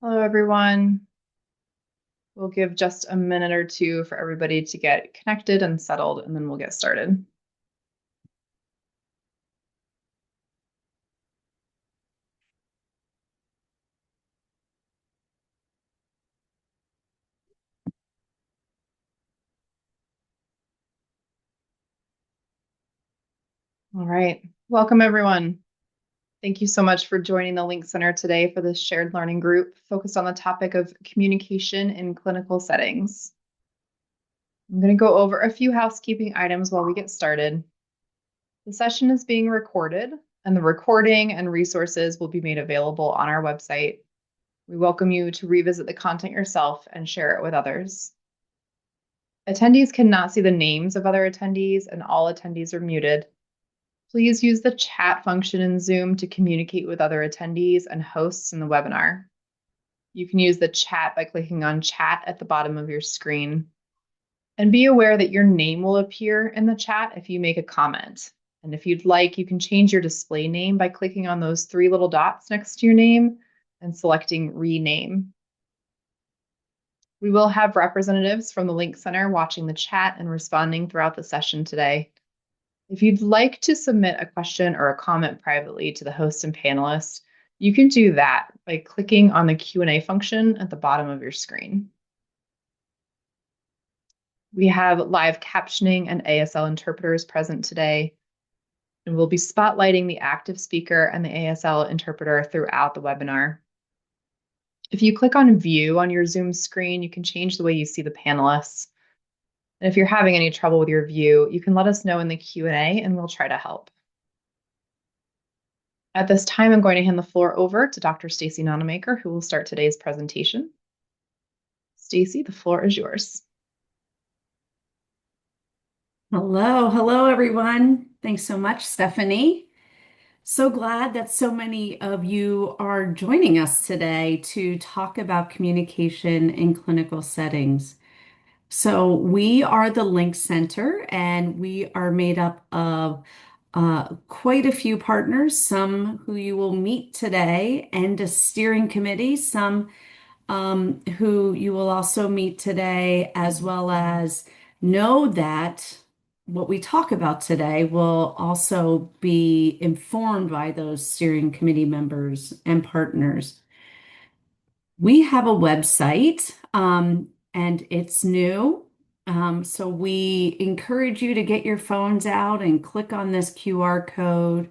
Hello, everyone. We'll give just a minute or two for everybody to get connected and settled, and then we'll get started. All right. Welcome, everyone. Thank you so much for joining the Link Center today for this shared learning group focused on the topic of communication in clinical settings. I'm going to go over a few housekeeping items while we get started. The session is being recorded, and the recording and resources will be made available on our website. We welcome you to revisit the content yourself and share it with others. Attendees cannot see the names of other attendees, and all attendees are muted. Please use the chat function in Zoom to communicate with other attendees and hosts in the webinar. You can use the chat by clicking on chat at the bottom of your screen. And be aware that your name will appear in the chat if you make a comment. And if you'd like, you can change your display name by clicking on those three little dots next to your name and selecting rename. We will have representatives from the Link Center watching the chat and responding throughout the session today. If you'd like to submit a question or a comment privately to the host and panelists, you can do that by clicking on the Q&A function at the bottom of your screen. We have live captioning and ASL interpreters present today, and we'll be spotlighting the active speaker and the ASL interpreter throughout the webinar. If you click on View on your Zoom screen, you can change the way you see the panelists. And if you're having any trouble with your view, you can let us know in the Q&A and we'll try to help. At this time, I'm going to hand the floor over to Dr. Stacy Nonamaker, who will start today's presentation. Stacy, the floor is yours. Hello, everyone. Thanks so much, Stephanie. So glad that so many of you are joining us today to talk about communication in clinical settings. So we are the Link Center, and we are made up of quite a few partners, some who you will meet today, and a steering committee, some who you will also meet today, as well as know that what we talk about today will also be informed by those steering committee members and partners. We have a website, and it's new. So we encourage you to get your phones out and click on this QR code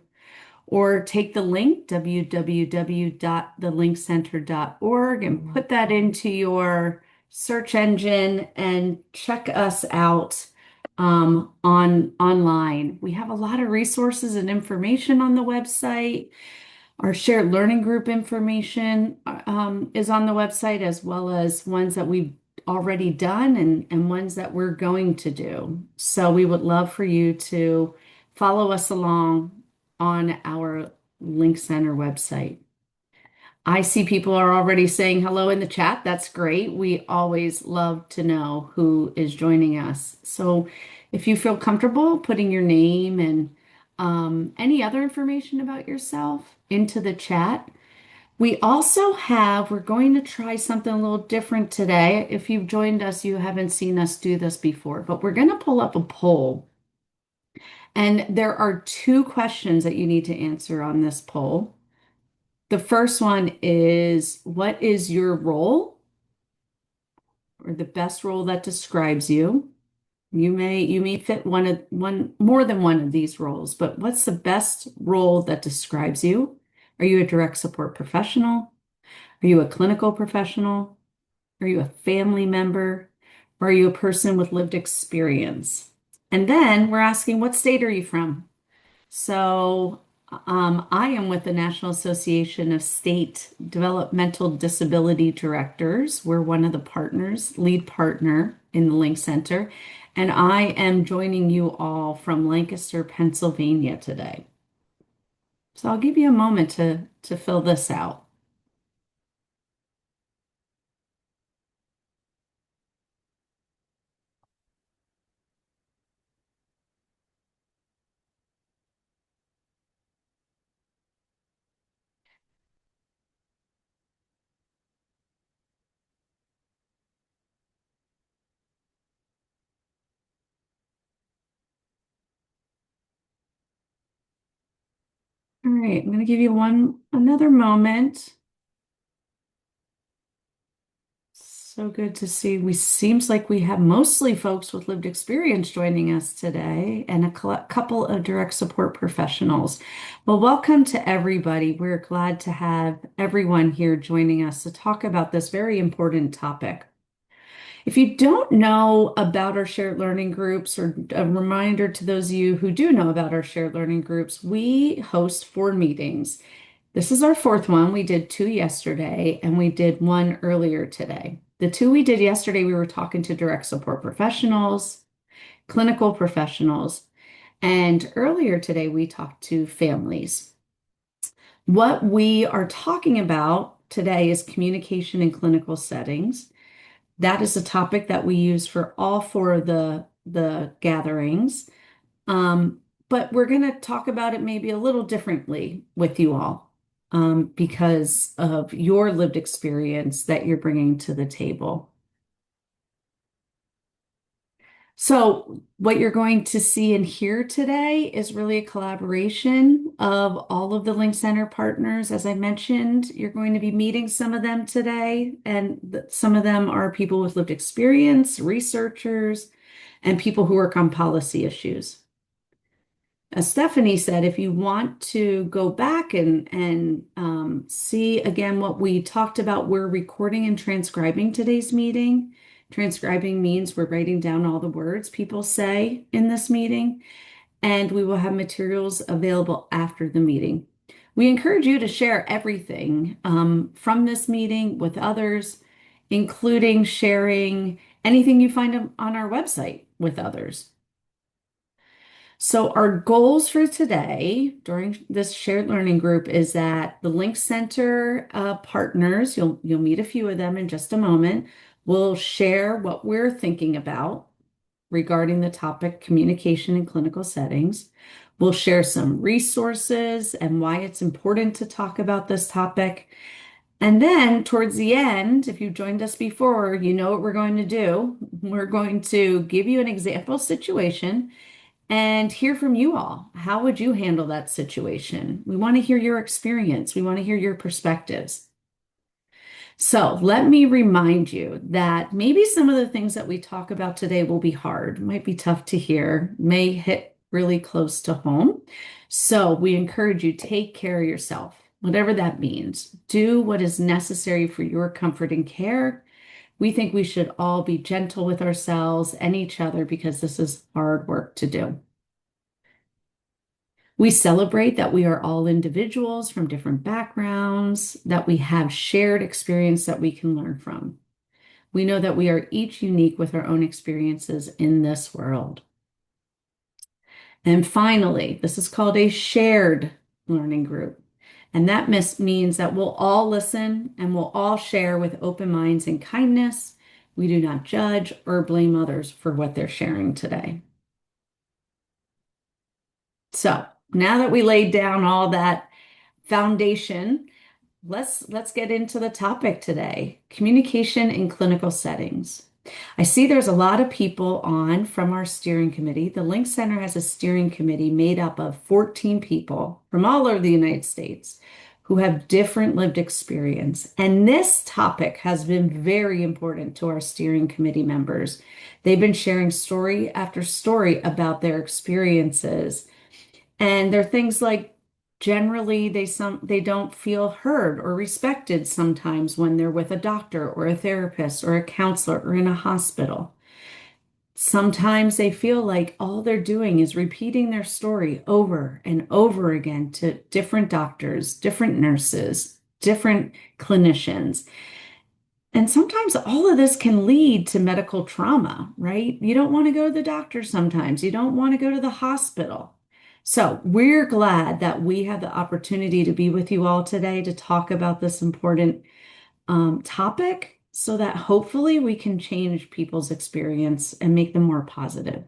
or take the link, www.thelinkcenter.org, and put that into your search engine and check us out online. We have a lot of resources and information on the website. Our shared learning group information is on the website, as well as ones that we've already done and ones that we're going to do. So we would love for you to follow us along on our Link Center website. I see people are already saying hello in the chat. That's great. We always love to know who is joining us. So if you feel comfortable putting your name and any other information about yourself into the chat. We're going to try something a little different today. If you've joined us, you haven't seen us do this before, but we're going to pull up a poll. And there are two questions that you need to answer on this poll. The first one is, what is your role or the best role that describes you? You may fit one more than one of these roles, but what's the best role that describes you? Are you a direct support professional? Are you a clinical professional? Are you a family member? Or are you a person with lived experience? And then we're asking, what state are you from? So I am with the National Association of State Developmental Disability Directors. We're one of the partners, lead partner in the Link Center. And I am joining you all from Lancaster, Pennsylvania today. So I'll give you a moment to fill this out. right, I'm going to give you another moment. So good to see. We seems like we have mostly folks with lived experience joining us today and a couple of direct support professionals. Well, welcome to everybody. We're glad to have everyone here joining us to talk about this very important topic. If you don't know about our shared learning groups, or a reminder to those of you who do know about our shared learning groups, we host 4 meetings. This is our fourth one. We did 2 yesterday and we did 1 earlier today. The 2 we did yesterday, we were talking to direct support professionals, clinical professionals, and earlier today, we talked to families. What we are talking about today is communication in clinical settings. That is a topic that we use for all 4 of the gatherings. But we're going to talk about it maybe a little differently with you all, because of your lived experience that you're bringing to the table. So, what you're going to see and hear today is really a collaboration of all of the Link Center partners. As I mentioned, you're going to be meeting some of them today, and some of them are people with lived experience, researchers, and people who work on policy issues. As Stephanie said, if you want to go back and see again what we talked about, we're recording and transcribing today's meeting. Transcribing means we're writing down all the words people say in this meeting, and we will have materials available after the meeting. We encourage you to share everything from this meeting with others, including sharing anything you find on our website with others. So our goals for today during this shared learning group is that the Link Center partners, you'll meet a few of them in just a moment, will share what we're thinking about regarding the topic communication in clinical settings. We'll share some resources and why it's important to talk about this topic. And then towards the end, if you've joined us before, you know what we're going to do. We're going to give you an example situation and hear from you all. How would you handle that situation? We want to hear your experience. We want to hear your perspectives. So let me remind you that maybe some of the things that we talk about today will be hard, might be tough to hear, may hit really close to home. So we encourage you, take care of yourself, whatever that means. Do what is necessary for your comfort and care. We think we should all be gentle with ourselves and each other because this is hard work to do. We celebrate that we are all individuals from different backgrounds, that we have shared experience that we can learn from. We know that we are each unique with our own experiences in this world. And finally, this is called a shared learning group. And that means that we'll all listen and we'll all share with open minds and kindness. We do not judge or blame others for what they're sharing today. So now that we laid down all that foundation, let's get into the topic today, communication in clinical settings. I see there's a lot of people on from our steering committee. The Link Center has a steering committee made up of 14 people from all over the United States who have different lived experience. And this topic has been very important to our steering committee members. They've been sharing story after story about their experiences. And there are things like generally they don't feel heard or respected sometimes when they're with a doctor or a therapist or a counselor or in a hospital. Sometimes they feel like all they're doing is repeating their story over and over again to different doctors, different nurses, different clinicians. And sometimes all of this can lead to medical trauma, right? You don't want to go to the doctor sometimes. You don't want to go to the hospital. So we're glad that we have the opportunity to be with you all today to talk about this important topic so that hopefully we can change people's experience and make them more positive.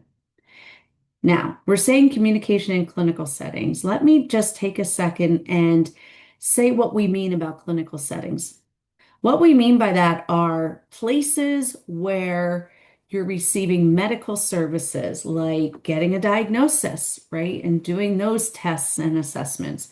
Now, we're saying communication in clinical settings. Let me just take a second and say what we mean about clinical settings. What we mean by that are places where you're receiving medical services like getting a diagnosis, right? And doing those tests and assessments,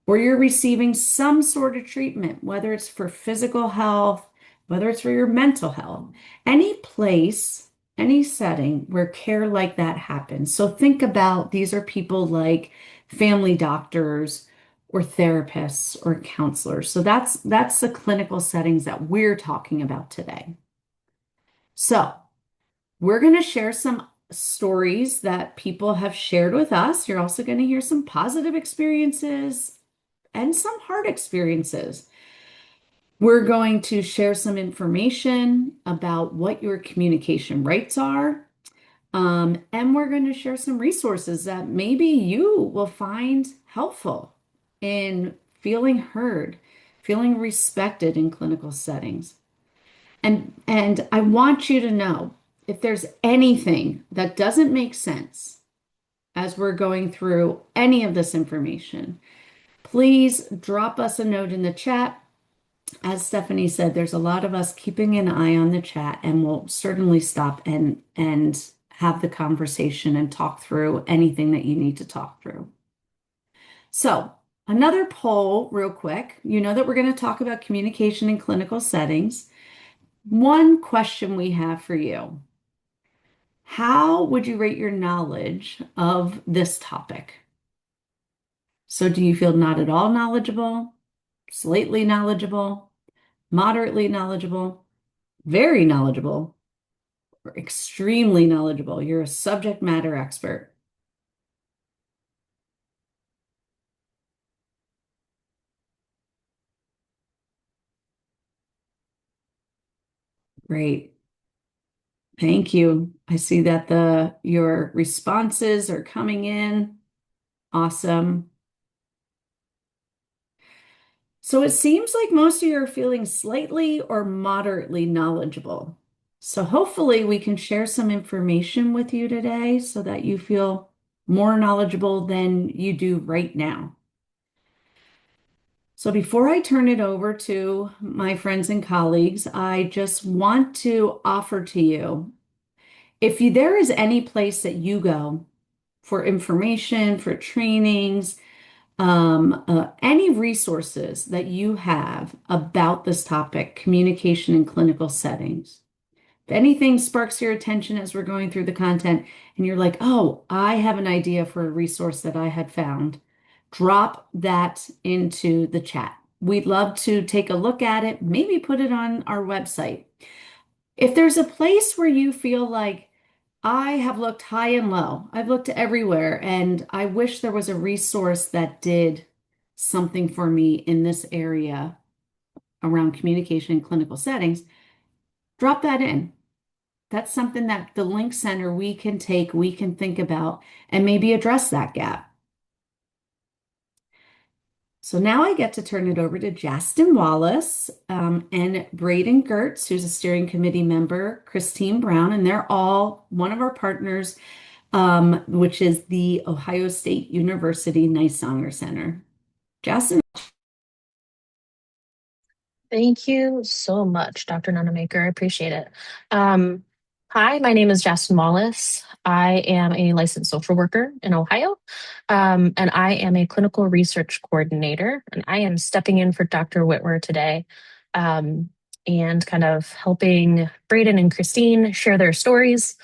or you're receiving some sort of treatment, whether it's for physical health, whether it's for your mental health, any place, any setting where care like that happens. So think about these are people like family doctors or therapists or counselors. So that's the clinical settings that we're talking about today. So we're going to share some stories that people have shared with us. You're also going to hear some positive experiences and some hard experiences. We're going to share some information about what your communication rights are. And we're going to share some resources that maybe you will find helpful in feeling heard, feeling respected in clinical settings. And I want you to know if there's anything that doesn't make sense as we're going through any of this information, please drop us a note in the chat. As Stephanie said, there's a lot of us keeping an eye on the chat, and we'll certainly stop and have the conversation and talk through anything that you need to talk through. So, another poll, real quick. You know that we're going to talk about communication in clinical settings. One question we have for you: how would you rate your knowledge of this topic? So, do you feel not at all knowledgeable, slightly knowledgeable, moderately knowledgeable, very knowledgeable, or extremely knowledgeable? You're a subject matter expert. Great. Thank you. I see that your responses are coming in. Awesome. So it seems like most of you are feeling slightly or moderately knowledgeable. So hopefully we can share some information with you today so that you feel more knowledgeable than you do right now. So before I turn it over to my friends and colleagues, I just want to offer to you, there is any place that you go for information, for trainings, any resources that you have about this topic, communication in clinical settings. If anything sparks your attention as we're going through the content and you're like, oh, I have an idea for a resource that I had found, drop that into the chat. We'd love to take a look at it, maybe put it on our website. If there's a place where you feel like, I have looked high and low. I've looked everywhere, and I wish there was a resource that did something for me in this area around communication in clinical settings. Drop that in. That's something that the Link Center we can take, we can think about, and maybe address that gap. So now I get to turn it over to Justin Wallace and Braden Gertz, who's a steering committee member, Christine Brown, and they're all one of our partners, which is the Ohio State University Nighsonger Center. Justin. Thank you so much, Dr. Nonamaker. I appreciate it. Hi, my name is Justin Wallace. I am a licensed social worker in Ohio, and I am a clinical research coordinator, and I am stepping in for Dr. Whitwer today, and kind of helping Braden and Christine share their stories.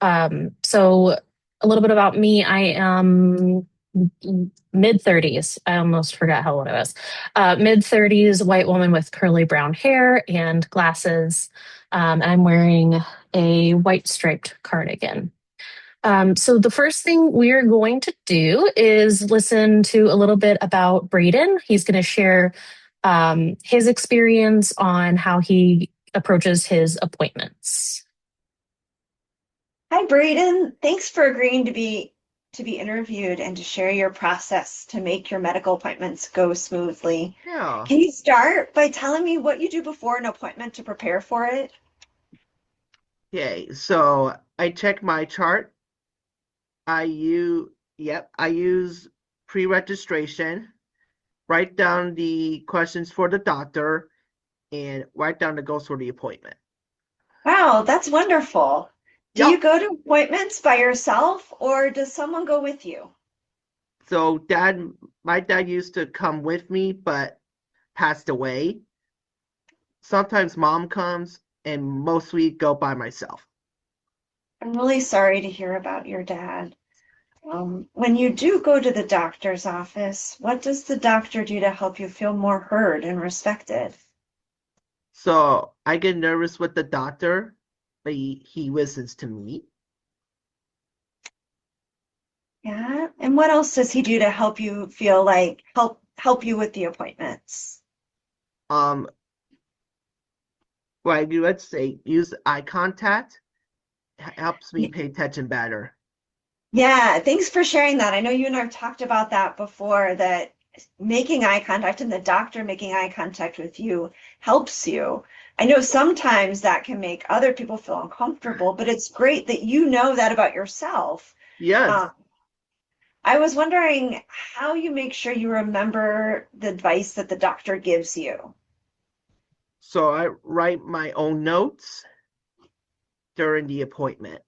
So a little bit about me. I am mid 30s. I almost forgot how old I was. Mid 30s, white woman with curly brown hair and glasses. And I'm wearing a white striped cardigan. So the first thing we're going to do is listen to a little bit about Braden. He's going to share his experience on how he approaches his appointments. Hi, Braden. Thanks for agreeing to be interviewed and to share your process to make your medical appointments go smoothly. Yeah. Can you start by telling me what you do before an appointment to prepare for it? Okay, so I check my chart. I use pre-registration, write down the questions for the doctor, and write down the goals for the appointment. Wow, that's wonderful. Do Yep. you go to appointments by yourself or does someone go with you? So my dad used to come with me, but passed away. Sometimes mom comes, and mostly go by myself. I'm really sorry to hear about your dad. When you do go to the doctor's office, what does the doctor do to help you feel more heard and respected? So I get nervous with the doctor, but he listens to me. Yeah. And what else does he do to help you feel like help you with the appointments? Um, like let's say use eye contact helps me pay attention better. Yeah, thanks for sharing that. I know you and I've talked about that before, that making eye contact and the doctor making eye contact with you helps you. I know sometimes that can make other people feel uncomfortable, but it's great that you know that about yourself. Yes. Um, I was wondering how you make sure you remember the advice that the doctor gives you. So I write my own notes during the appointment.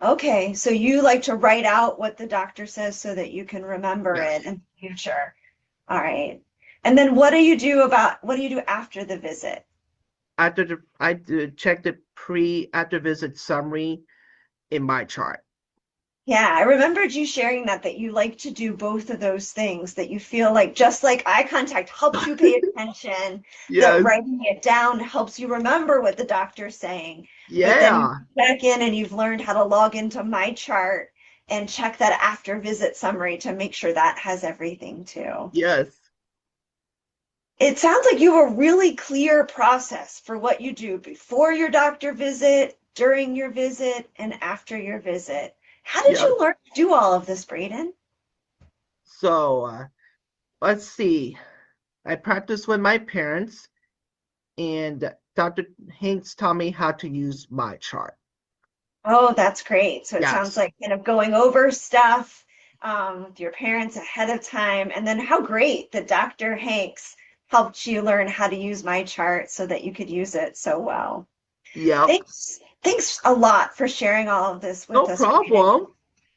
Okay, so you like to write out what the doctor says so that you can remember Yes. it in the future. All right. And then what do you do after the visit? I check the after visit summary in my chart. Yeah, I remembered you sharing that you like to do both of those things, that you feel like just like eye contact helps you pay attention, that Yes. writing it down helps you remember what the doctor's saying. But then you Yeah. go back in and you've learned how to log into my chart and check that after visit summary to make sure that has everything too. Yes. It sounds like you have a really clear process for what you do before your doctor visit, during your visit, and after your visit. How did Yes. you learn to do all of this, Braden? So let's see. I practiced with my parents, and Dr. Hanks taught me how to use my chart. Oh, that's great. So it sounds Yes. like kind of going over stuff with your parents ahead of time. And then how great that Dr. Hanks helped you learn how to use my chart so that you could use it so well. Yep. Thanks a lot for sharing all of this No with us, Braden. problem.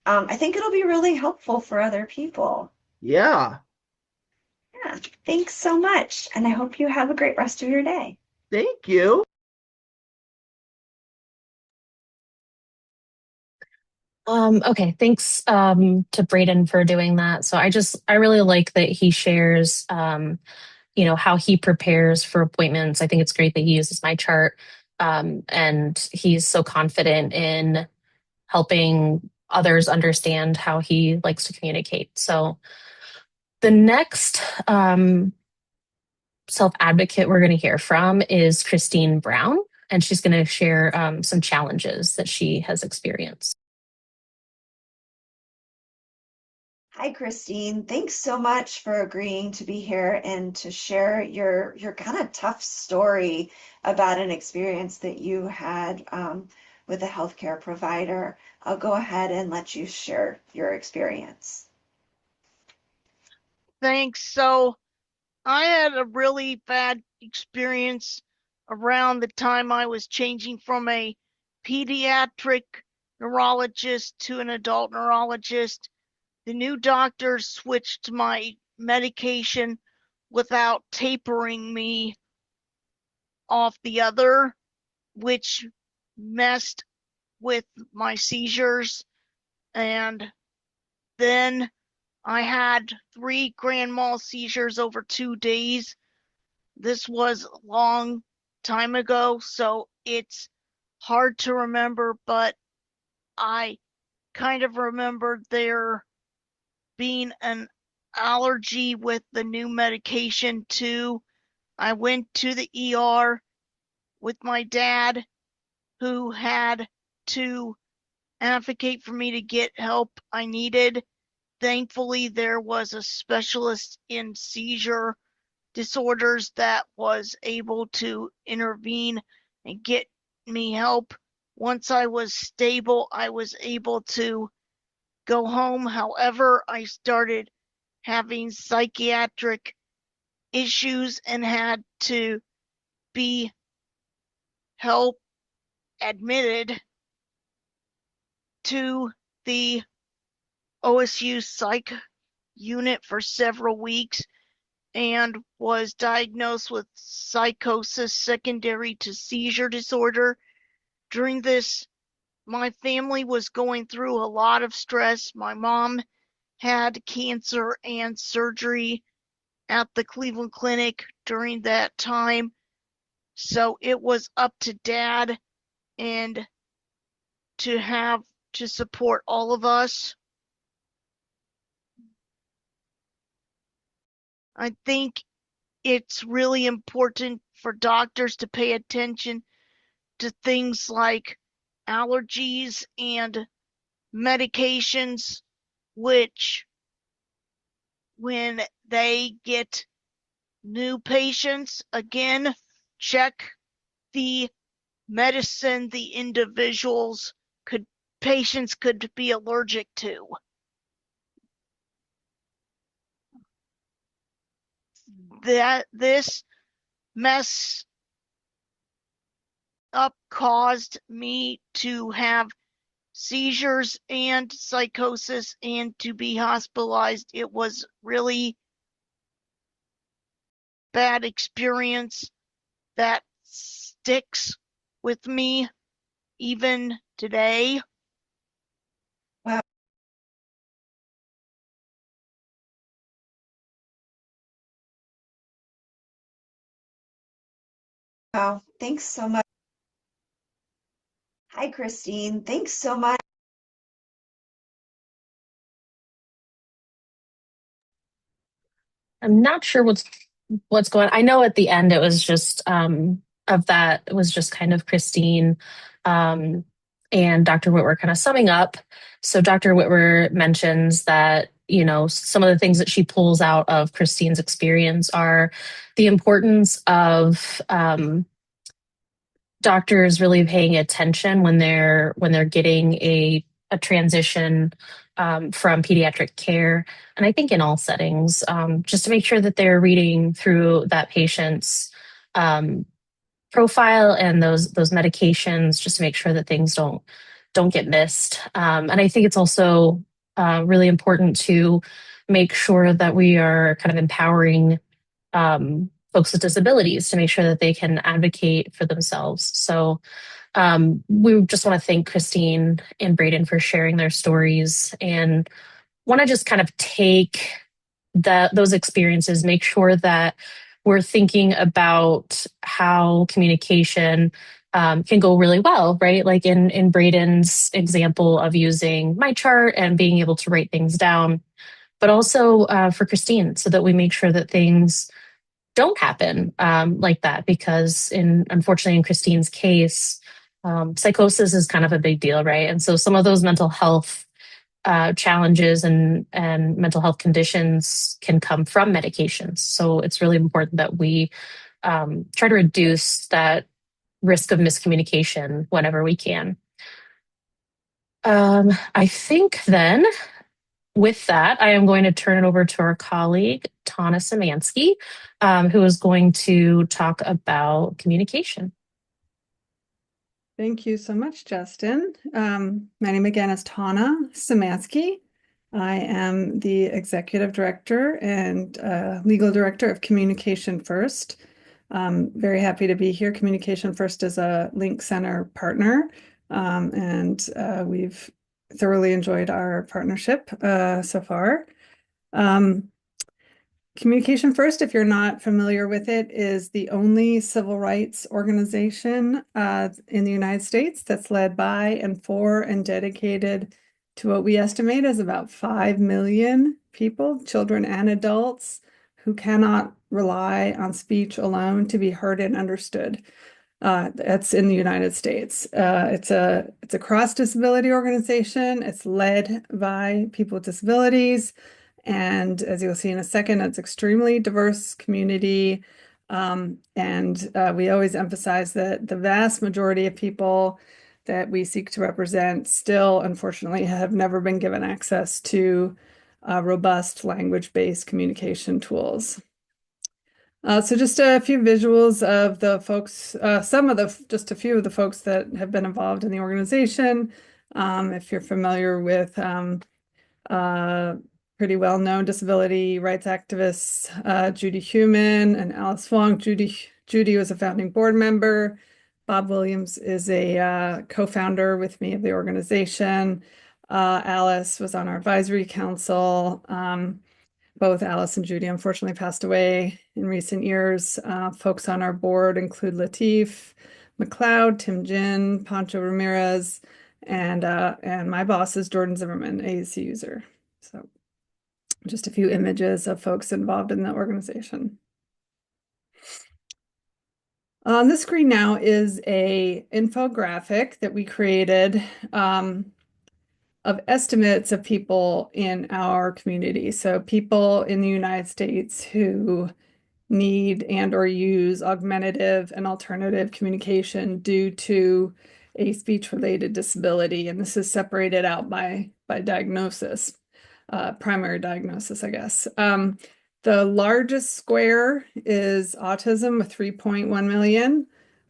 I think it'll be really helpful for other people. Yeah. Yeah, thanks so much. And I hope you have a great rest of your day. Thank you. Okay, thanks to Braden for doing that. So I really like that he shares how he prepares for appointments. I think it's great that he uses my chart. And he's so confident in helping others understand how he likes to communicate. So the next self advocate we're going to hear from is Christine Brown, and she's going to share some challenges that she has experienced. Hi, Christine. Thanks so much for agreeing to be here and to share your kind of tough story about an experience that you had with a healthcare provider. I'll go ahead and let you share your experience. Thanks. So I had a really bad experience around the time I was changing from a pediatric neurologist to an adult neurologist. The new doctor switched my medication without tapering me off the other, which messed with my seizures. And then I had 3 grand mal seizures over 2 days. This was a long time ago, so it's hard to remember, but I kind of remember there being an allergy with the new medication too. I went to the ER with my dad, who had to advocate for me to get help I needed. Thankfully, there was a specialist in seizure disorders that was able to intervene and get me help. Once I was stable, I was able to go home. However, I started having psychiatric issues and had to be help admitted to the OSU psych unit for several weeks and was diagnosed with psychosis secondary to seizure disorder. During this, my family was going through a lot of stress. My mom had cancer and surgery at the Cleveland Clinic during that time. So it was up to Dad and to have to support all of us. I think it's really important for doctors to pay attention to things like allergies and medications, which when they get new patients, again, check the medicine the patients could be allergic to. This mess up caused me to have seizures and psychosis and to be hospitalized. It was really bad experience that sticks with me even today. Wow, thanks so much. Hi, Christine. Thanks so much. I'm not sure what's going on. I know at the end it was just of that, it was just kind of Christine and Dr. Whitwer kind of summing up. So Dr. Whitwer mentions that, you know, some of the things that she pulls out of Christine's experience are the importance of doctors really paying attention when they're getting a transition from pediatric care, and I think in all settings, just to make sure that they're reading through that patient's profile and those medications, just to make sure that things don't get missed. And I think it's also really important to make sure that we are kind of empowering folks with disabilities to make sure that they can advocate for themselves. So we just want to thank Christine and Braden for sharing their stories, and want to just kind of take those experiences, make sure that we're thinking about how communication can go really well, right? Like in Braden's example of using MyChart and being able to write things down, but also for Christine, so that we make sure that things don't happen like that, because unfortunately in Christine's case, psychosis is kind of a big deal, right? And so some of those mental health challenges and mental health conditions can come from medications. So it's really important that we try to reduce that risk of miscommunication whenever we can. I think then with that, I am going to turn it over to our colleague, Tana Szymanski, who is going to talk about communication. Thank you so much, Justin. My name again is Tana Szymanski. I am the Executive Director and Legal Director of Communication First. Very happy to be here. Communication First is a Link Center partner, and we've thoroughly enjoyed our partnership so far. Communication First, if you're not familiar with it, is the only civil rights organization in the United States that's led by and for and dedicated to what we estimate as about 5 million people, children and adults, who cannot rely on speech alone to be heard and understood. That's in the United States. It's a cross-disability organization. It's led by people with disabilities. And as you'll see in a second, it's extremely diverse community. And we always emphasize that the vast majority of people that we seek to represent still, unfortunately, have never been given access to robust language-based communication tools. So just a few visuals of the folks, just a few of the folks that have been involved in the organization. If you're familiar with pretty well-known disability rights activists, Judy Heumann and Alice Wong. Judy was a founding board member. Bob Williams is a co-founder with me of the organization. Alice was on our advisory council. Both Alice and Judy unfortunately passed away in recent years. Folks on our board include Latif McLeod, Tim Jin, Pancho Ramirez, and my boss is Jordan Zimmerman, AAC user. So just a few images of folks involved in the organization. On the screen now is a infographic that we created of estimates of people in our community. So people in the United States who need and or use augmentative and alternative communication due to a speech-related disability. And this is separated out by diagnosis, primary diagnosis, I guess. The largest square is autism with 3.1 million.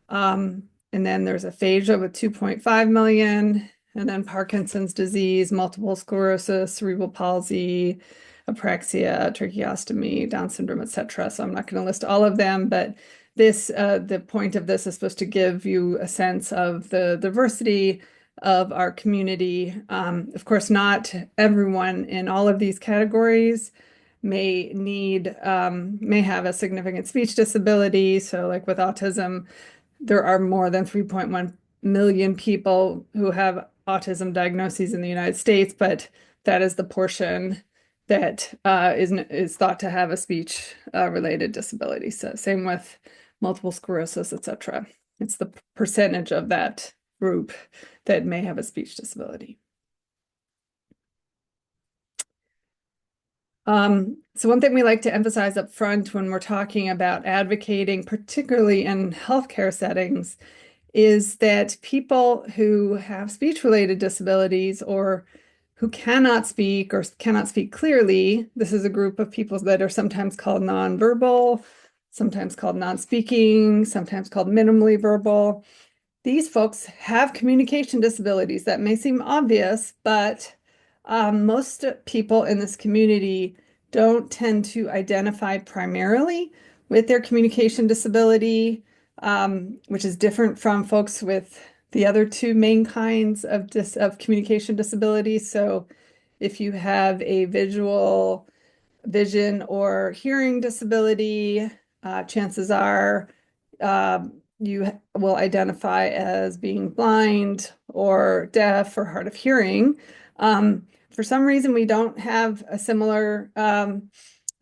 And then there's aphasia with 2.5 million. And then Parkinson's disease, multiple sclerosis, cerebral palsy, apraxia, tracheostomy, Down syndrome, etc. So I'm not going to list all of them, but this, the point of this is supposed to give you a sense of the diversity of our community. Of course, not everyone in all of these categories may have a significant speech disability. So like with autism, there are more than 3.1 million people who have autism diagnoses in the United States, but that is the portion that is thought to have a speech related disability. So same with multiple sclerosis, etc. It's the percentage of that group that may have a speech disability. So one thing we like to emphasize up front when we're talking about advocating, particularly in healthcare settings, is that people who have speech-related disabilities or who cannot speak or cannot speak clearly, this is a group of people that are sometimes called nonverbal, sometimes called non-speaking, sometimes called minimally verbal. These folks have communication disabilities. That may seem obvious, but most people in this community don't tend to identify primarily with their communication disability, which is different from folks with the other two main kinds of communication disabilities. So if you have a vision or hearing disability, chances are you will identify as being blind or deaf or hard of hearing. For some reason, we don't have a similar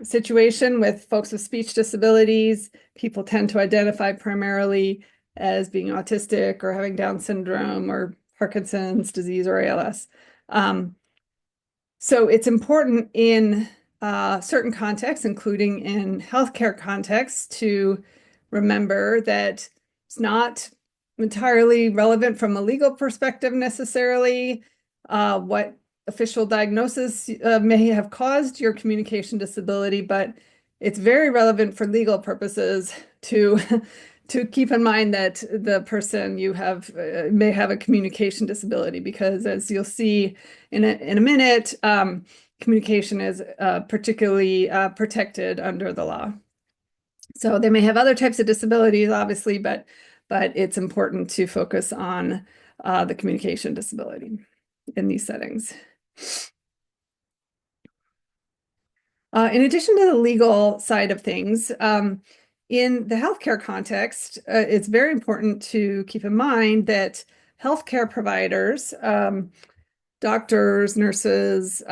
situation with folks with speech disabilities. People tend to identify primarily as being autistic or having Down syndrome or Parkinson's disease or ALS. So it's important in certain contexts, including in healthcare contexts, to remember that it's not entirely relevant from a legal perspective necessarily what official diagnosis may have caused your communication disability, but it's very relevant for legal purposes to keep in mind that the person you have may have a communication disability, because as you'll see in a minute, communication is particularly protected under the law. So they may have other types of disabilities, obviously, but it's important to focus on the communication disability in these settings. In addition to the legal side of things, in the healthcare context, it's very important to keep in mind that healthcare providers, doctors, nurses,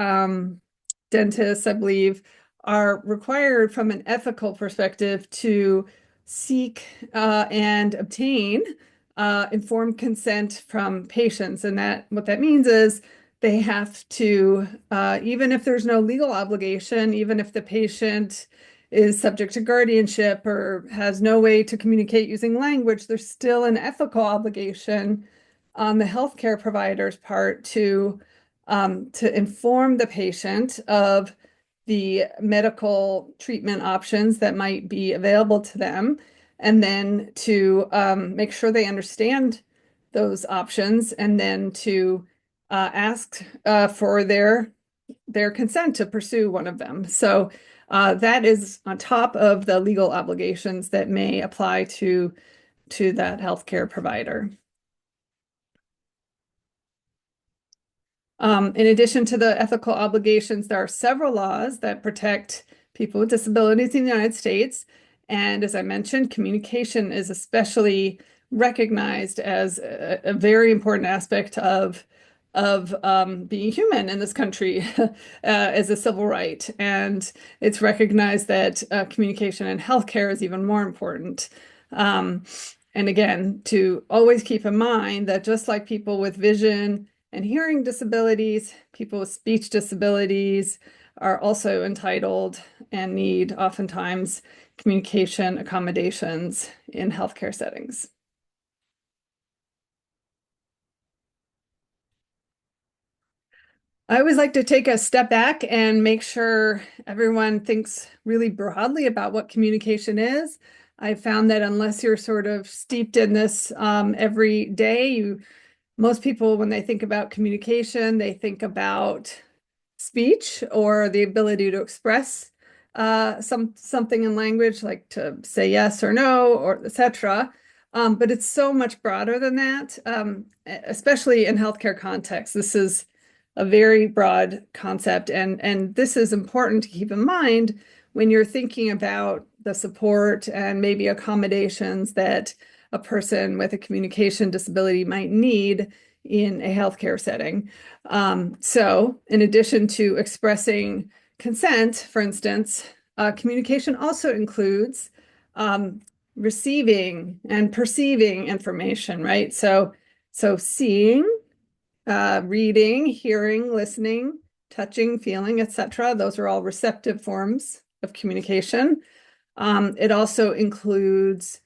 dentists, I believe, are required from an ethical perspective to seek and obtain informed consent from patients. And what that means is they have to, even if there's no legal obligation, even if the patient is subject to guardianship or has no way to communicate using language, there's still an ethical obligation on the healthcare provider's part to inform the patient of the medical treatment options that might be available to them, and then to make sure they understand those options, and then to ask for their their consent to pursue one of them. So that is on top of the legal obligations that may apply to that healthcare provider. In addition to the ethical obligations, there are several laws that protect people with disabilities in the United States. And as I mentioned, communication is especially recognized as a very important aspect of being human in this country as a civil right. And it's recognized that communication in healthcare is even more important. And again, to always keep in mind that just like people with vision and hearing disabilities, people with speech disabilities are also entitled and need oftentimes communication accommodations in healthcare settings. I always like to take a step back and make sure everyone thinks really broadly about what communication is. I found that unless you're sort of steeped in this every day, most people, when they think about communication, they think about speech or the ability to express something in language, like to say yes or no, or etc. But it's so much broader than that, especially in healthcare context. This is a very broad concept, and this is important to keep in mind when you're thinking about the support and maybe accommodations that a person with a communication disability might need in a healthcare setting. So in addition to expressing consent, for instance, communication also includes receiving and perceiving information, right? So seeing, reading, hearing, listening, touching, feeling, etc. Those are all receptive forms of communication. It also includes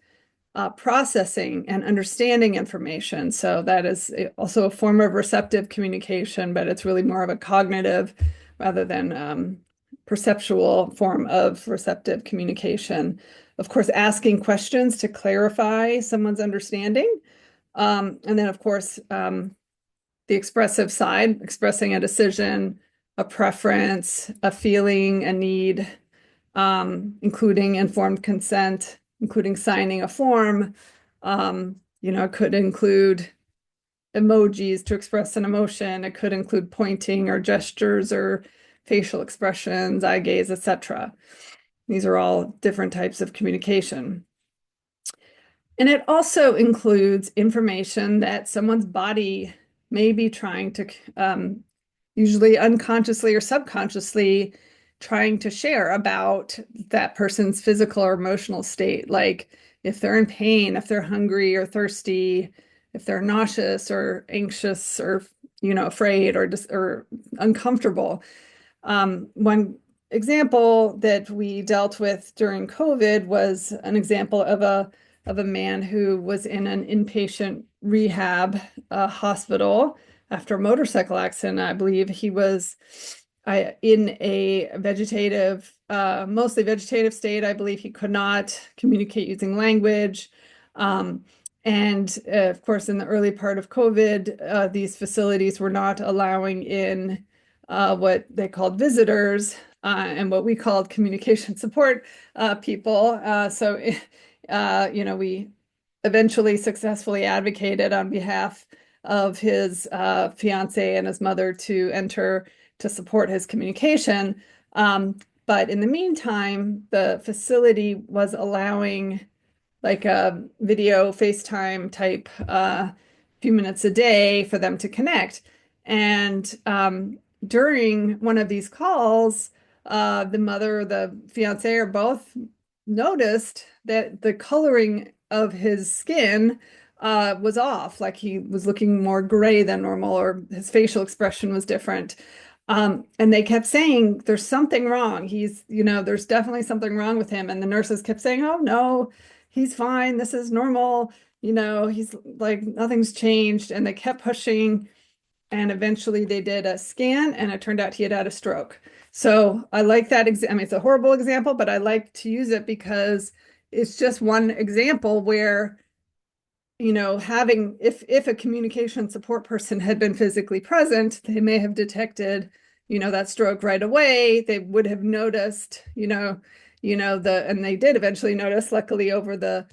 processing and understanding information. So that is also a form of receptive communication, but it's really more of a cognitive rather than perceptual form of receptive communication. Of course, asking questions to clarify someone's understanding. And then, of course, the expressive side, expressing a decision, a preference, a feeling, a need, including informed consent, including signing a form. It could include emojis to express an emotion. It could include pointing or gestures or facial expressions, eye gaze, etc. These are all different types of communication. And it also includes information that someone's body may be trying to, usually unconsciously or subconsciously, trying to share about that person's physical or emotional state, like if they're in pain, if they're hungry or thirsty, if they're nauseous or anxious or afraid or uncomfortable. One example that we dealt with during COVID was an example of a man who was in an inpatient rehab hospital after a motorcycle accident. I believe he was in a mostly vegetative state. I believe he could not communicate using language. And of course, in the early part of COVID, these facilities were not allowing in what they called visitors and what we called communication support people. We eventually successfully advocated on behalf of his fiance and his mother to enter to support his communication. But in the meantime, the facility was allowing like a video FaceTime type few minutes a day for them to connect. And during one of these calls, the mother, the fiance, or both noticed that the coloring of his skin was off, like he was looking more gray than normal, or his facial expression was different. And they kept saying, there's something wrong. There's definitely something wrong with him. And the nurses kept saying, oh, no, he's fine. This is normal. He's like, nothing's changed. And they kept pushing. And eventually they did a scan, and it turned out he had had a stroke. So I like that. It's a horrible example, but I like to use it because it's just one example where, if a communication support person had been physically present, they may have detected, that stroke right away, they would have noticed, and they did eventually notice, luckily over the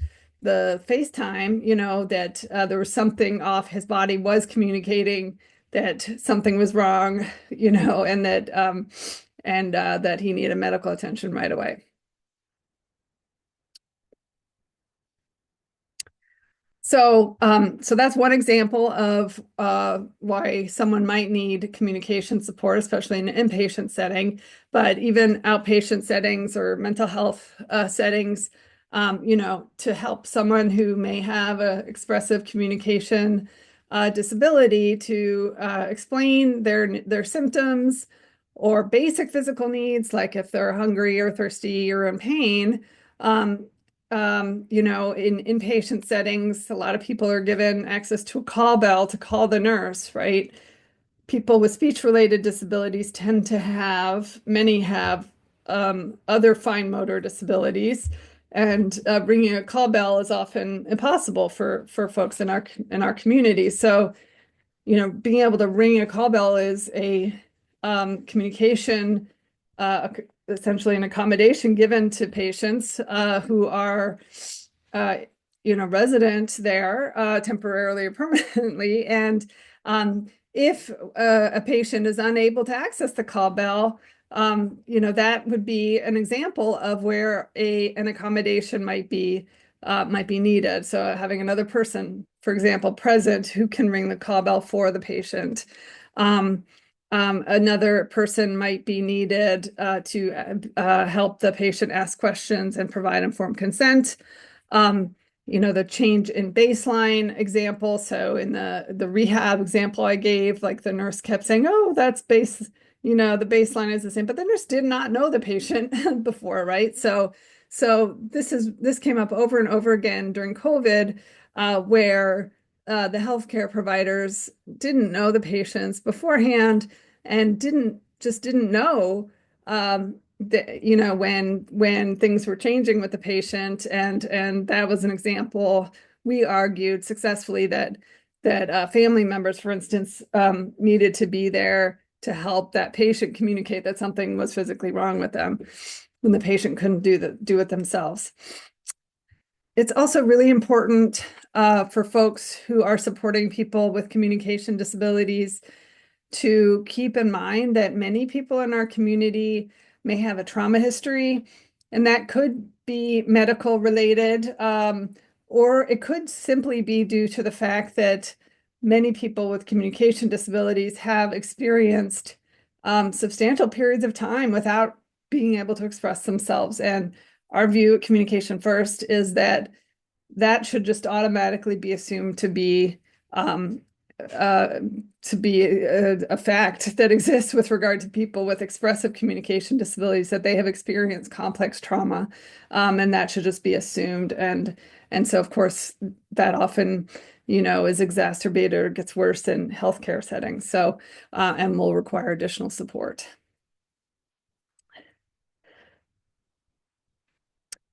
FaceTime, that there was something off. His body was communicating that something was wrong, and that he needed medical attention right away. So that's one example of why someone might need communication support, especially in an inpatient setting, but even outpatient settings or mental health settings, to help someone who may have an expressive communication disability to explain their symptoms or basic physical needs, like if they're hungry or thirsty or in pain. In inpatient settings, a lot of people are given access to a call bell to call the nurse, right? People with speech-related disabilities many have other fine motor disabilities, and ringing a call bell is often impossible for folks in our community. So, being able to ring a call bell is a communication, essentially an accommodation given to patients who are, resident there temporarily or permanently. And if a patient is unable to access the call bell, that would be an example of where an accommodation might be needed. So having another person, for example, present who can ring the call bell for the patient. Another person might be needed to help the patient ask questions and provide informed consent. The change in baseline example. So in the rehab example I gave, like the nurse kept saying, "Oh, that's the baseline is the same," but the nurse did not know the patient before, right? So this came up over and over again during COVID, where the healthcare providers didn't know the patients beforehand and didn't know when things were changing with the patient, and that was an example. We argued successfully that family members, for instance, needed to be there to help that patient communicate that something was physically wrong with them when the patient couldn't do it themselves. It's also really important for folks who are supporting people with communication disabilities to keep in mind that many people in our community may have a trauma history, and that could be medical related, or it could simply be due to the fact that many people with communication disabilities have experienced substantial periods of time without being able to express themselves. And our view at Communication First is that should just automatically be assumed to be a fact that exists with regard to people with expressive communication disabilities, that they have experienced complex trauma, and that should just be assumed. And so, of course, that often, is exacerbated or gets worse in healthcare settings. So, and will require additional support.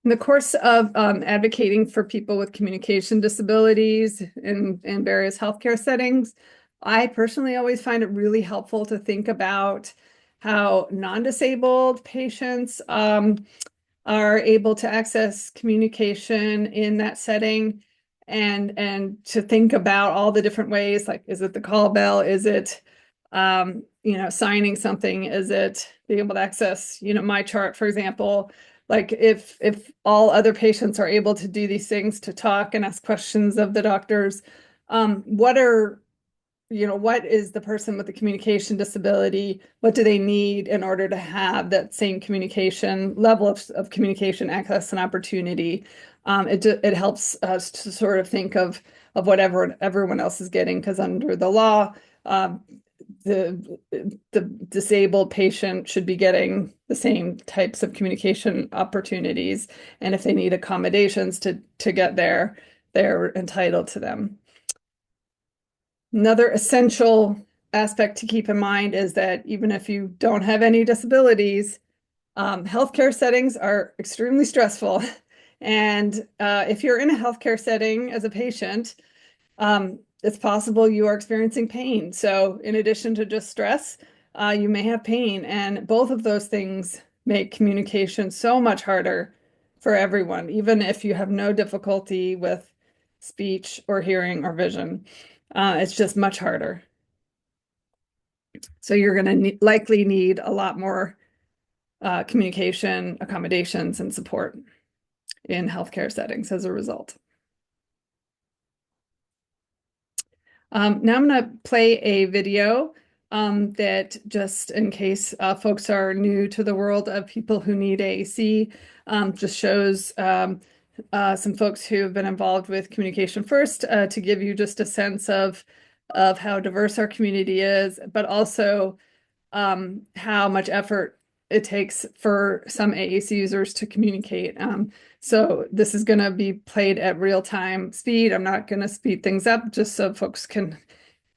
In the course of advocating for people with communication disabilities in various healthcare settings, I personally always find it really helpful to think about how non-disabled patients are able to access communication in that setting, and to think about all the different ways, like, is it the call bell? Is it signing something? Is it being able to access MyChart, for example? Like if all other patients are able to do these things, to talk and ask questions of the doctors, what is the person with the communication disability? What do they need in order to have that same communication level of communication access and opportunity? It helps us to sort of think of whatever everyone else is getting, because under the law, the disabled patient should be getting the same types of communication opportunities, and if they need accommodations to get there, they're entitled to them. Another essential aspect to keep in mind is that even if you don't have any disabilities, healthcare settings are extremely stressful. And if you're in a healthcare setting as a patient, it's possible you are experiencing pain. So in addition to just stress, you may have pain, and both of those things make communication so much harder for everyone, even if you have no difficulty with speech or hearing or vision. It's just much harder. So you're going to likely need a lot more communication, accommodations, and support in healthcare settings as a result. Now I'm going to play a video that, just in case folks are new to the world of people who need AAC, just shows some folks who have been involved with Communication First to give you just a sense of how diverse our community is, but also how much effort it takes for some AAC users to communicate. So this is going to be played at real-time speed. I'm not going to speed things up, just so folks can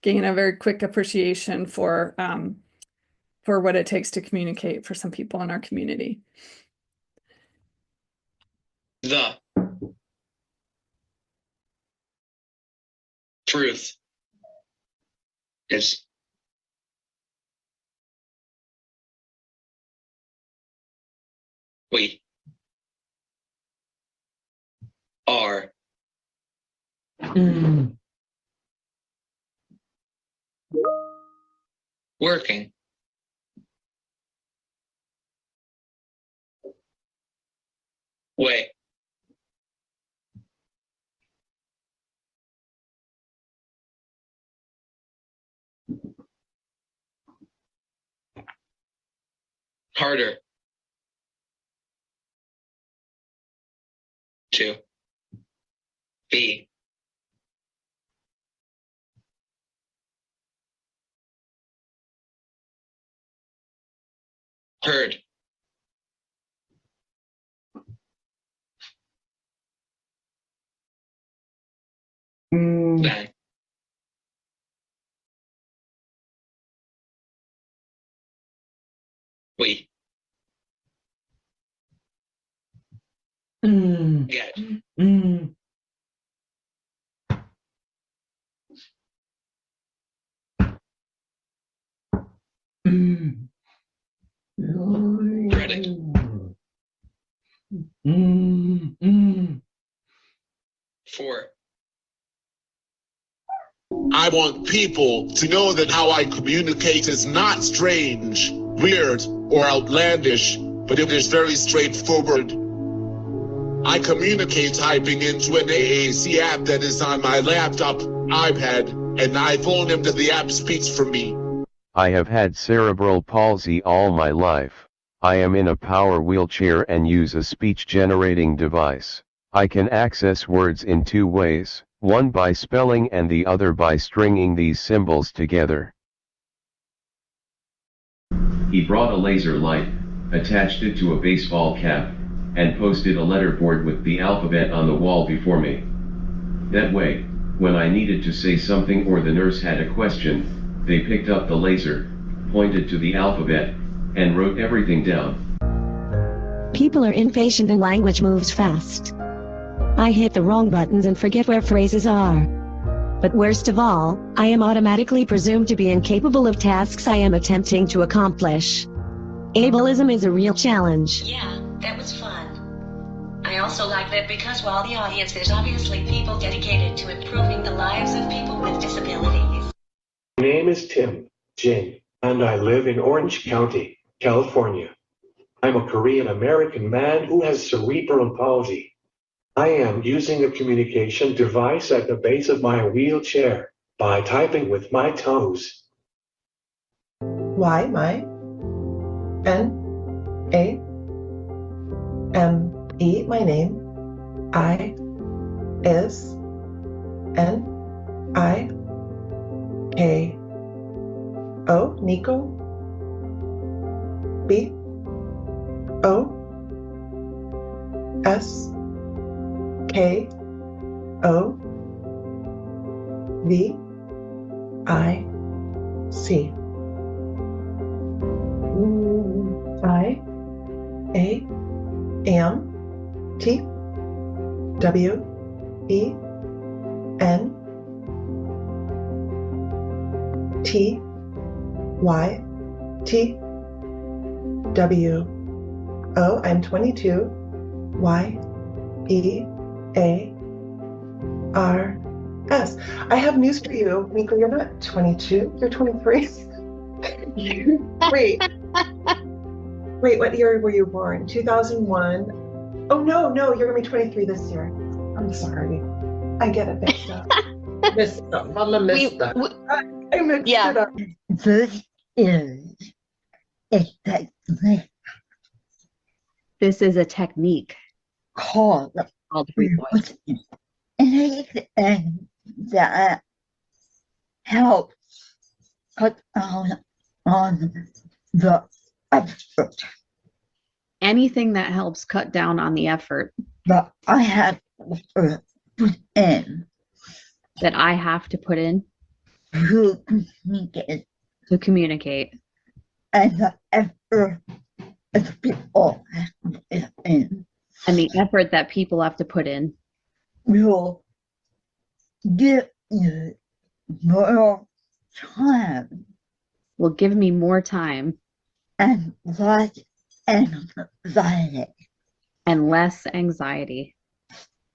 gain a very quick appreciation for what it takes to communicate for some people in our community. The truth is we are working way harder to be heard than we get credit for I want people to know that how I communicate is not strange, weird, or outlandish, but it is very straightforward. I communicate typing into an AAC app that is on my laptop, iPad, and iPhone, and the app speaks for me. I have had cerebral palsy all my life. I am in a power wheelchair and use a speech-generating device. I can access words in two ways, one by spelling and the other by stringing these symbols together. He brought a laser light, attached it to a baseball cap, and posted a letterboard with the alphabet on the wall before me. That way, when I needed to say something or the nurse had a question, they picked up the laser, pointed to the alphabet, and wrote everything down. People are impatient and language moves fast. I hit the wrong buttons and forget where phrases are. But worst of all, I am automatically presumed to be incapable of tasks I am attempting to accomplish. Ableism is a real challenge. Yeah, that was fun. I also like that because while the audience is obviously people dedicated to improving the lives of people with disabilities. My name is Tim Jin, and I live in Orange County, California. I'm a Korean-American man who has cerebral palsy. I am using a communication device at the base of my wheelchair by typing with my toes. Y, my, N, A, M, E, my name, I, is, N, I, K, O, Nico, B, O, S, K, O, V, I, C. I, A, M, T, W, E, N, T, Y, T W O, I'm 22. Y E A R S. I have news for you, Miko. You're not 22. You're 23. Wait. Wait, what year were you born? 2001. Oh, no, you're going to be 23 this year. I'm sorry. I get it mixed up. Missed up. Mama missed up. I mixed it up. This is a technique. This is a technique called revoicing. Anything that helps cut down on the effort. Anything that helps cut down on the effort that I have to put in. That I have to put in to communicate. To communicate. And the effort that people have to put in. And the effort that people have to put in. Will give you more time. Will give me more time. And less anxiety. And less anxiety.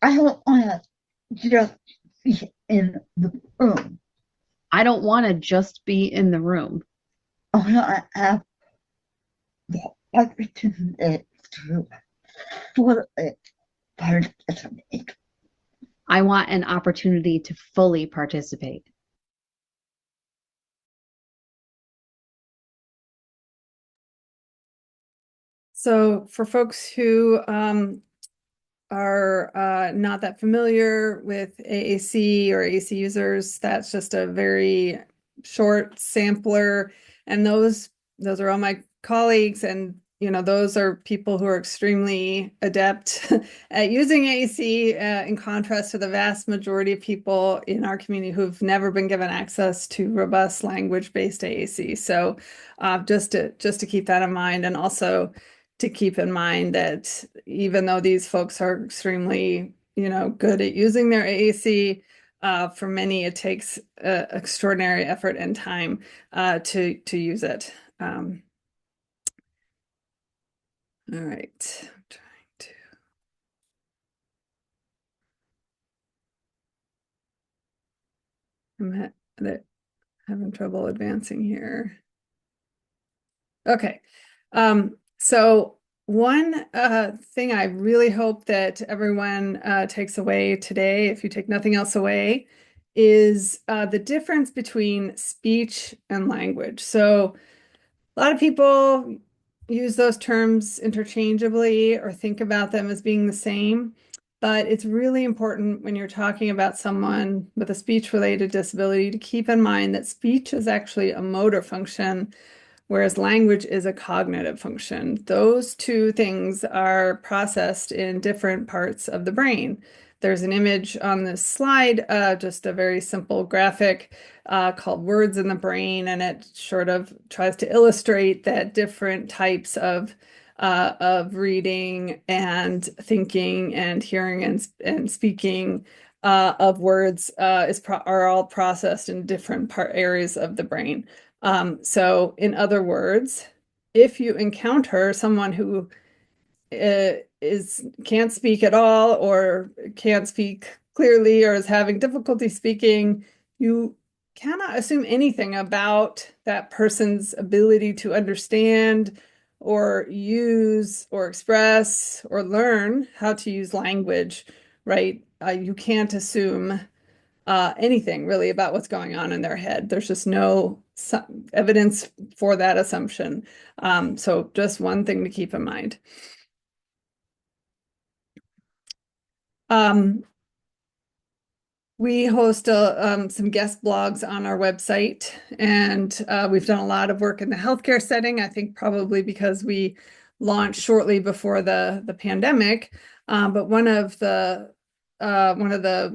I don't want to just be in the room. I don't want to just be in the room. I want to have the opportunity to fully participate. I want an opportunity to fully participate. So for folks who are not that familiar with AAC or AAC users, that's just a very short sampler. And those are all my colleagues, and those are people who are extremely adept at using AAC, in contrast to the vast majority of people in our community who've never been given access to robust language-based AAC. So just to keep that in mind, and also to keep in mind that even though these folks are extremely, good at using their AAC, for many it takes extraordinary effort and time to use it. All right, I'm having trouble advancing here. Okay. So one thing I really hope that everyone takes away today, if you take nothing else away, is the difference between speech and language. So a lot of people use those terms interchangeably or think about them as being the same, but it's really important when you're talking about someone with a speech-related disability to keep in mind that speech is actually a motor function, whereas language is a cognitive function. Those two things are processed in different parts of the brain. There's an image on this slide, just a very simple graphic called Words in the Brain, and it sort of tries to illustrate that different types of reading and thinking and hearing and speaking of words are all processed in different areas of the brain. So in other words, if you encounter someone who can't speak at all or can't speak clearly or is having difficulty speaking, you cannot assume anything about that person's ability to understand or use or express or learn how to use language, right? You can't assume anything really about what's going on in their head. There's just no evidence for that assumption. So just one thing to keep in mind. We host some guest blogs on our website, and we've done a lot of work in the healthcare setting, I think probably because we launched shortly before the pandemic. But one of the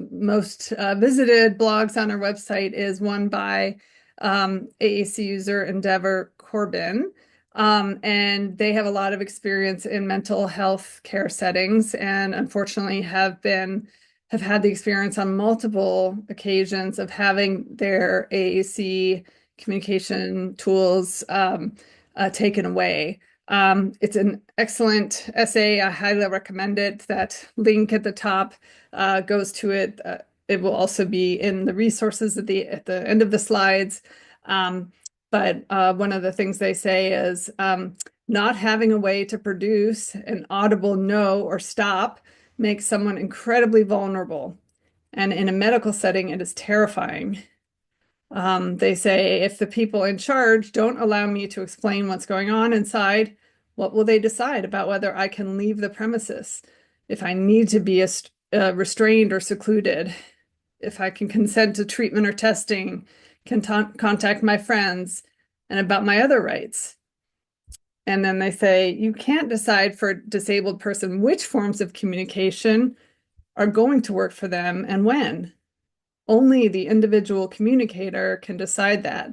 most visited blogs on our website is one by AAC user Endeavor Corbin. And they have a lot of experience in mental health care settings, and unfortunately have had the experience on multiple occasions of having their AAC communication tools taken away. It's an excellent essay. I highly recommend it. That link at the top goes to it. It will also be in the resources at the end of the slides. But one of the things they say is not having a way to produce an audible no or stop makes someone incredibly vulnerable. And in a medical setting, it is terrifying. They say, if the people in charge don't allow me to explain what's going on inside, what will they decide about whether I can leave the premises? If I need to be restrained or secluded? If I can consent to treatment or testing, can contact my friends, and about my other rights? And then they say, you can't decide for a disabled person which forms of communication are going to work for them and when. Only the individual communicator can decide that.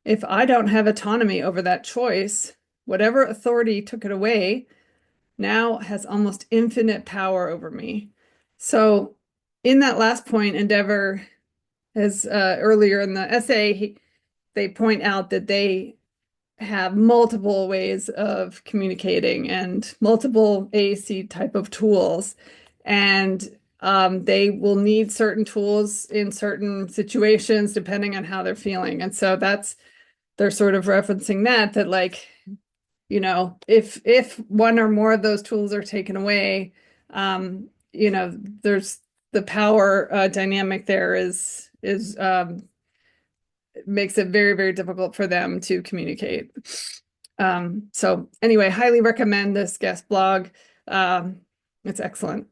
If I don't have autonomy over that choice, whatever authority took it away now has almost infinite power over me. So in that last point, Endeavor, as earlier in the essay, they point out that they have multiple ways of communicating and multiple AAC type of tools. And they will need certain tools in certain situations depending on how they're feeling. And so they're sort of referencing that like, you know, if one or more of those tools are taken away, you know, there's the power dynamic there is makes it very, very difficult for them to communicate. So anyway, highly recommend this guest blog. It's excellent.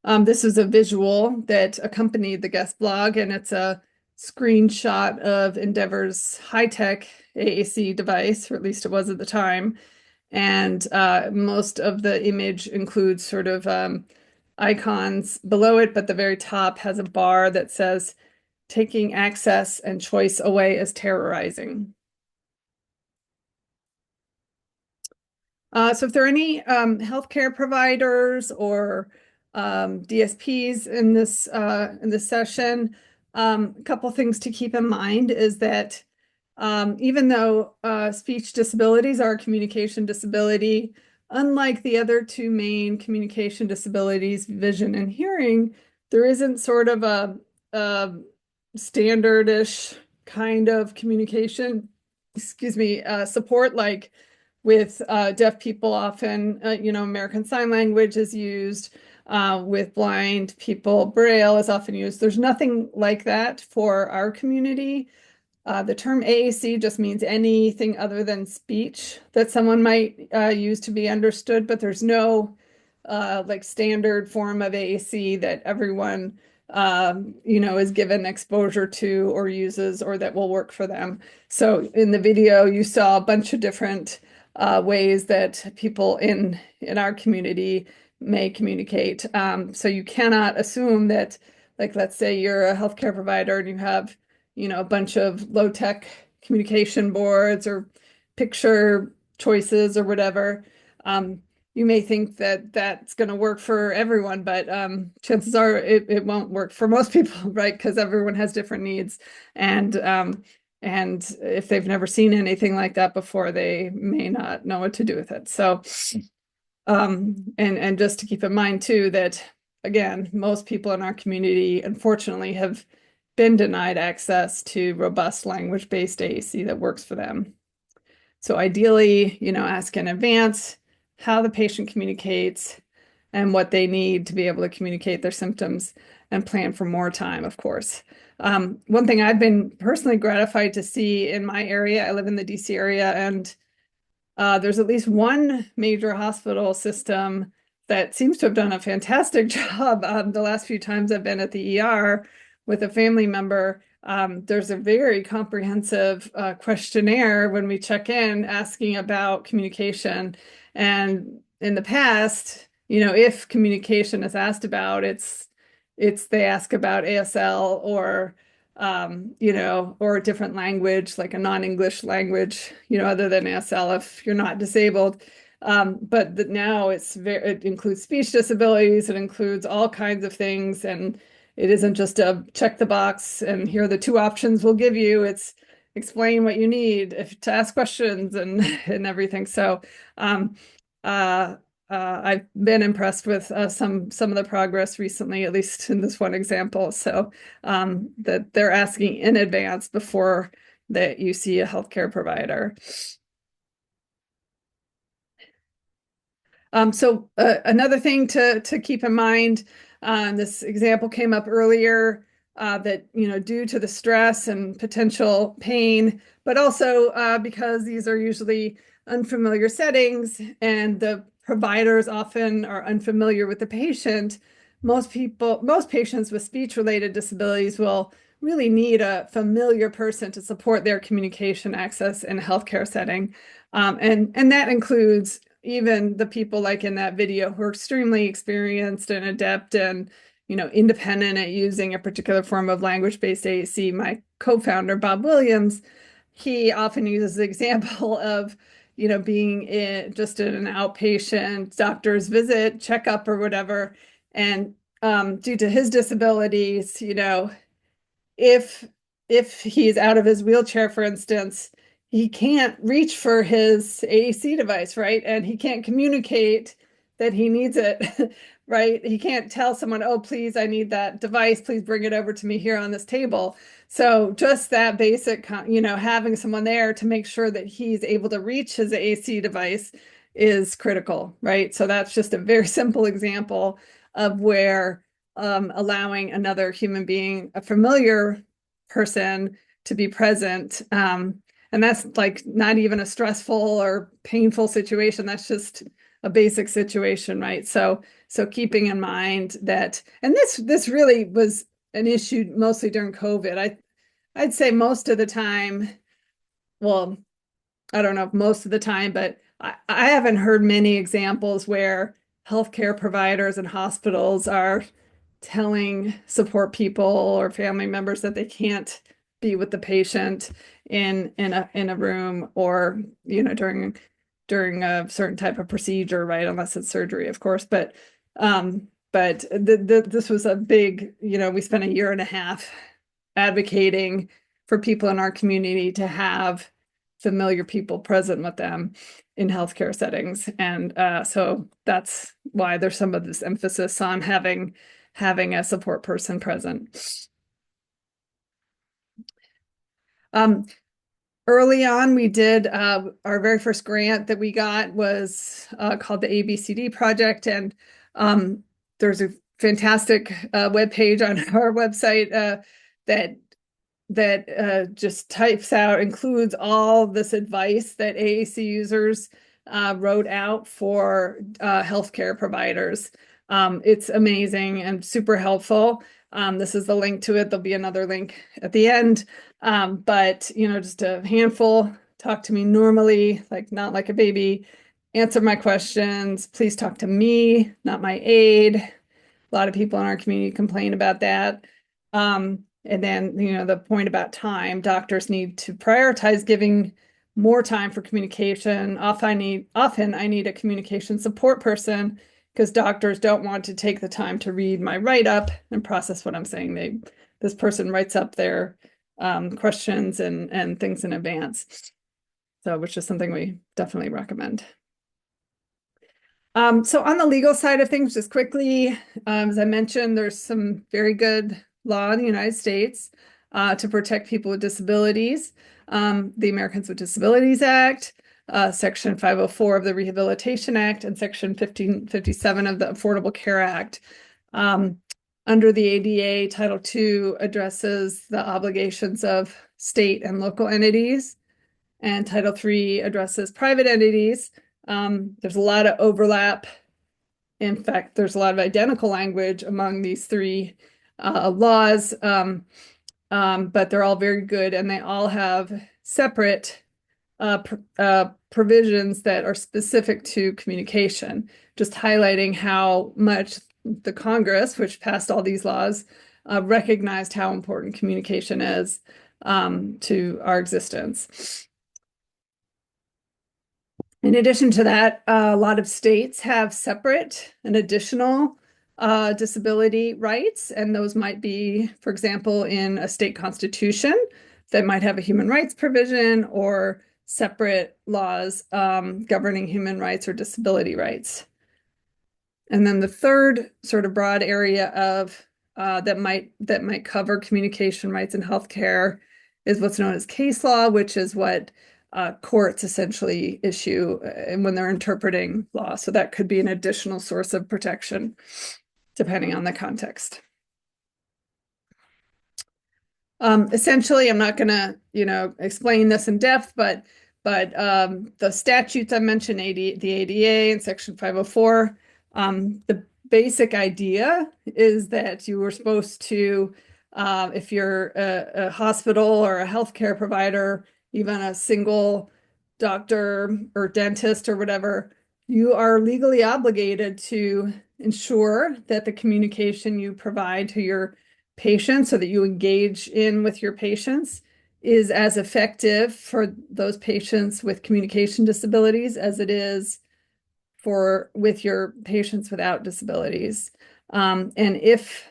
This is a visual that accompanied the guest blog, and it's a screenshot of Endeavor's high-tech AAC device, or at least it was at the time. And most of the image includes sort of icons below it, but the very top has a bar that says, taking access and choice away is terrorizing. So if there are any healthcare providers or DSPs in this session, a couple things to keep in mind is that even though speech disabilities are a communication disability, unlike the other two main communication disabilities, vision and hearing, there isn't sort of a standardish kind of communication, support like with deaf people. Often, you know, American Sign Language is used. With blind people, Braille is often used. There's nothing like that for our community. The term AAC just means anything other than speech that someone might use to be understood, but there's no like standard form of AAC that everyone you know, is given exposure to or uses or that will work for them. So in the video, you saw a bunch of different ways that people in our community may communicate. So you cannot assume that, like, let's say you're a healthcare provider and you have, you know, a bunch of low-tech communication boards or picture choices or whatever. You may think that that's going to work for everyone, but chances are it won't work for most people, right? Because everyone has different needs. And if they've never seen anything like that before, they may not know what to do with it. So and just to keep in mind too, that again, most people in our community, unfortunately, have been denied access to robust language-based AAC that works for them. So ideally, you know, ask in advance how the patient communicates and what they need to be able to communicate their symptoms, and plan for more time, of course. One thing I've been personally gratified to see in my area, I live in the DC area, and there's at least one major hospital system that seems to have done a fantastic job. The last few times I've been at the ER with a family member, there's a very comprehensive questionnaire when we check in asking about communication. And in the past, you know, if communication is asked about, they ask about ASL or you know, or a different language, like a non-English language, you know, other than ASL if you're not disabled. But now it includes speech disabilities, it includes all kinds of things, and it isn't just a check the box and here are the two options we'll give you. explain what you need, if to ask questions and and everything. So I've been impressed with some of the progress recently, at least in this one example. So that they're asking in advance before that you see a healthcare provider. So another thing to keep in mind, this example came up earlier, that, you know, due to the stress and potential pain, but also because these are usually unfamiliar settings and the providers often are unfamiliar with the patient, most patients with speech-related disabilities will really need a familiar person to support their communication access in a healthcare setting. And that includes even the people like in that video who are extremely experienced and adept and, you know, independent at using a particular form of language-based AAC. My co-founder, Bob Williams, he often uses the example of, you know, being just in an outpatient doctor's visit, checkup or whatever. And due to his disabilities, you know, if he's out of his wheelchair, for instance, he can't reach for his AAC device, right? And he can't communicate that he needs it, right? He can't tell someone, oh, please, I need that device. Please bring it over to me here on this table. So just that basic, you know, having someone there to make sure that he's able to reach his AAC device is critical, right? So that's just a very simple example of where allowing another human being, a familiar person, to be present. And that's like not even a stressful or painful situation. That's just a basic situation, right? So keeping in mind that, and this really was an issue mostly during COVID. I'd say most of the time, well, I don't know if most of the time, but I haven't heard many examples where healthcare providers and hospitals are telling support people or family members that they can't be with the patient in a room, or, you know, during a certain type of procedure, right? Unless it's surgery, of course. But this was a big, you know, we spent 1.5 years advocating for people in our community to have familiar people present with them in healthcare settings. And so that's why there's some of this emphasis on having a support person present. Early on, we did our very first grant that we got was called the ABCD Project, and there's a fantastic webpage on our website that just types out, includes all this advice that AAC users wrote out for healthcare providers. It's amazing and super helpful. This is the link to it. There'll be another link at the end. But, you know, just a handful, talk to me normally, like not like a baby, answer my questions, please talk to me, not my aide. A lot of people in our community complain about that. And then, you know, the point about time, doctors need to prioritize giving more time for communication. Often I need a communication support person, because doctors don't want to take the time to read my write-up and process what I'm saying. This person writes up their questions and things in advance. So, which is something we definitely recommend. So on the legal side of things, just quickly, as I mentioned, there's some very good law in the United States to protect people with disabilities. The Americans with Disabilities Act, Section 504 of the Rehabilitation Act, and Section 1557 of the Affordable Care Act. Under the ADA, Title II addresses the obligations of state and local entities, and Title III addresses private entities. There's a lot of overlap. In fact, there's a lot of identical language among these three laws, but they're all very good, and they all have separate provisions that are specific to communication, just highlighting how much the Congress, which passed all these laws, recognized how important communication is to our existence. In addition to that, a lot of states have separate and additional disability rights, and those might be, for example, in a state constitution. that might have a human rights provision or separate laws governing human rights or disability rights. And then the third sort of broad area of that might cover communication rights in healthcare is what's known as case law, which is what courts essentially issue when they're interpreting law. So that could be an additional source of protection, depending on the context. Essentially, I'm not going to, explain this in depth, but the statutes I mentioned, the ADA and Section 504, the basic idea is that you were supposed to, if you're a hospital or a healthcare provider, even a single doctor or dentist or whatever, you are legally obligated to ensure that the communication you provide to your patients, so that you engage in with your patients, is as effective for those patients with communication disabilities as it is with your patients without disabilities. And if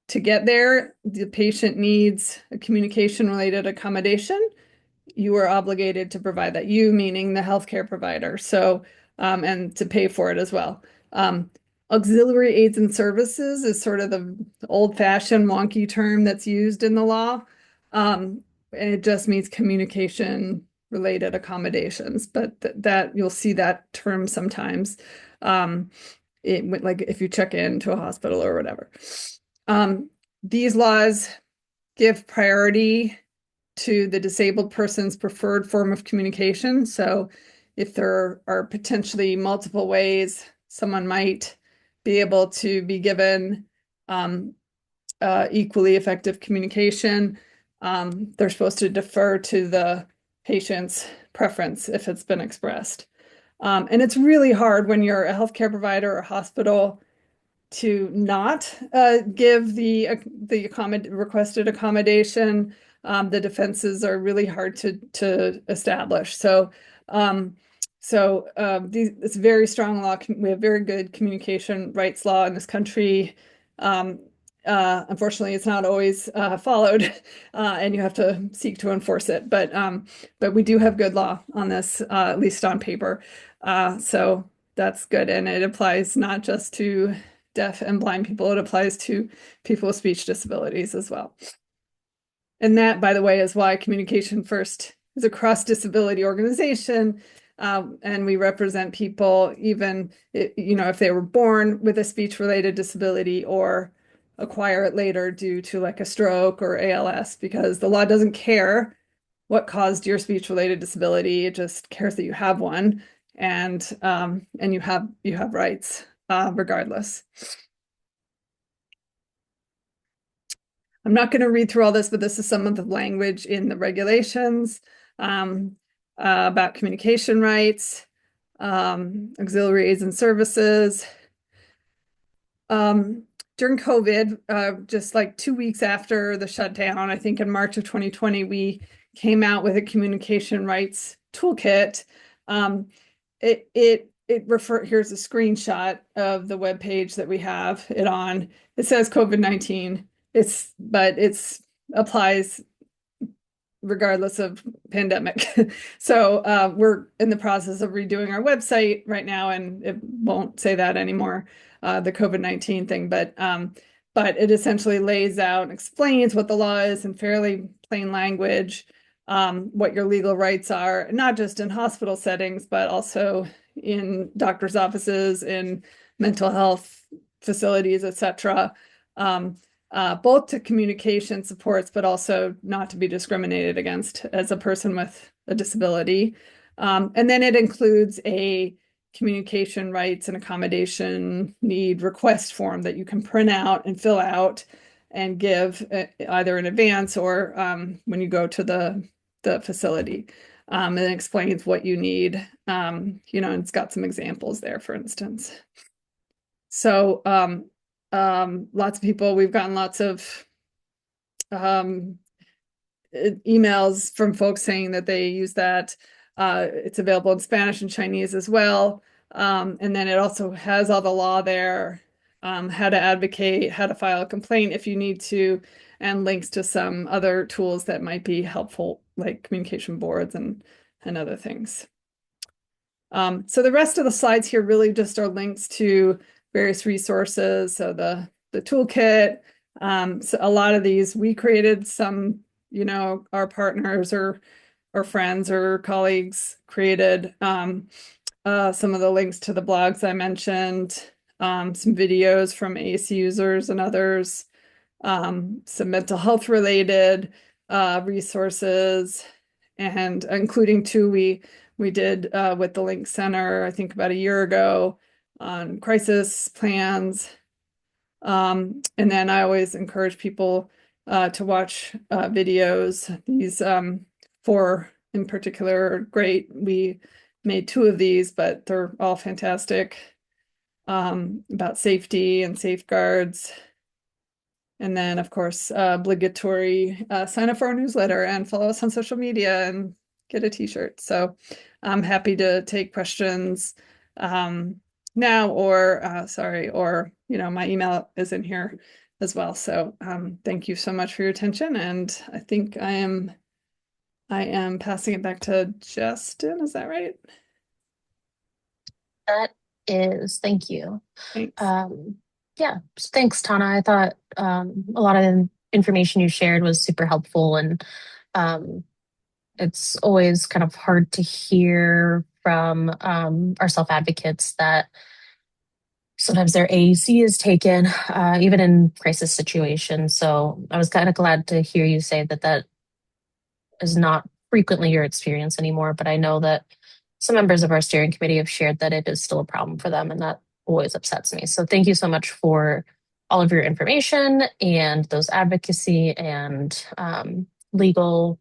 to get there, the patient needs a communication-related accommodation, you are obligated to provide that, you meaning the healthcare provider. So, and to pay for it as well. Auxiliary aids and services is sort of the old-fashioned wonky term that's used in the law. And it just means communication-related accommodations, but that you'll see that term sometimes, like if you check into a hospital or whatever. These laws give priority to the disabled person's preferred form of communication. So if there are potentially multiple ways someone might be able to be given equally effective communication, they're supposed to defer to the patient's preference if it's been expressed. And it's really hard when you're a healthcare provider or hospital to not give the requested accommodation. The defenses are really hard to establish. So it's very strong law. We have very good communication rights law in this country. Unfortunately, it's not always followed, and you have to seek to enforce it. But we do have good law on this, at least on paper. So that's good, and it applies not just to deaf and blind people; it applies to people with speech disabilities as well. And that, by the way, is why Communication First is a cross-disability organization. And we represent people even, if they were born with a speech-related disability or acquire it later due to like a stroke or ALS, because the law doesn't care what caused your speech-related disability. It just cares that you have one, and you have rights regardless. I'm not going to read through all this, but this is some of the language in the regulations about communication rights, auxiliary aids and services. During COVID, just like 2 weeks after the shutdown, I think in March of 2020, we came out with a communication rights toolkit. Here's a screenshot of the webpage that we have it on. It says COVID-19. But it's applies regardless of pandemic. So we're in the process of redoing our website right now, and it won't say that anymore, the COVID-19 thing. But it essentially lays out and explains what the law is in fairly plain language, what your legal rights are, not just in hospital settings, but also in doctors' offices, in mental health facilities, etc. Both to communication supports, but also not to be discriminated against as a person with a disability. And then it includes a communication rights and accommodation need request form that you can print out and fill out and give either in advance or when you go to the facility. And it explains what you need, and it's got some examples there, for instance. So, lots of people, we've gotten lots of emails from folks saying that they use that. It's available in Spanish and Chinese as well. And then it also has all the law there, how to advocate, how to file a complaint if you need to. and links to some other tools that might be helpful, like communication boards and other things. So the rest of the slides here really just are links to various resources. So the toolkit, so a lot of these we created, some, you know, our partners or friends or colleagues created. Some of the links to the blogs I mentioned, some videos from ACE users and others, some mental health related resources, and including two we did with the Link Center, I think about a year ago, on crisis plans. And then I always encourage people to watch videos. These 4 in particular are great. We made 2 of these, but they're all fantastic, about safety and safeguards. And then, of course, obligatory sign up for our newsletter and follow us on social media and get a t-shirt. So I'm happy to take questions now, or or, you know, my email is in here as well. So thank you so much for your attention. And I think I am passing it back to Justin. Is that right? That is, thank you. Thanks. Yeah, thanks, Tana. I thought a lot of the information you shared was super helpful, and it's always kind of hard to hear from our self-advocates that sometimes their AAC is taken, even in crisis situations. So I was kind of glad to hear you say that that is not frequently your experience anymore, but I know that some members of our steering committee have shared that it is still a problem for them, and that always upsets me. So thank you so much for all of your information and those advocacy and legal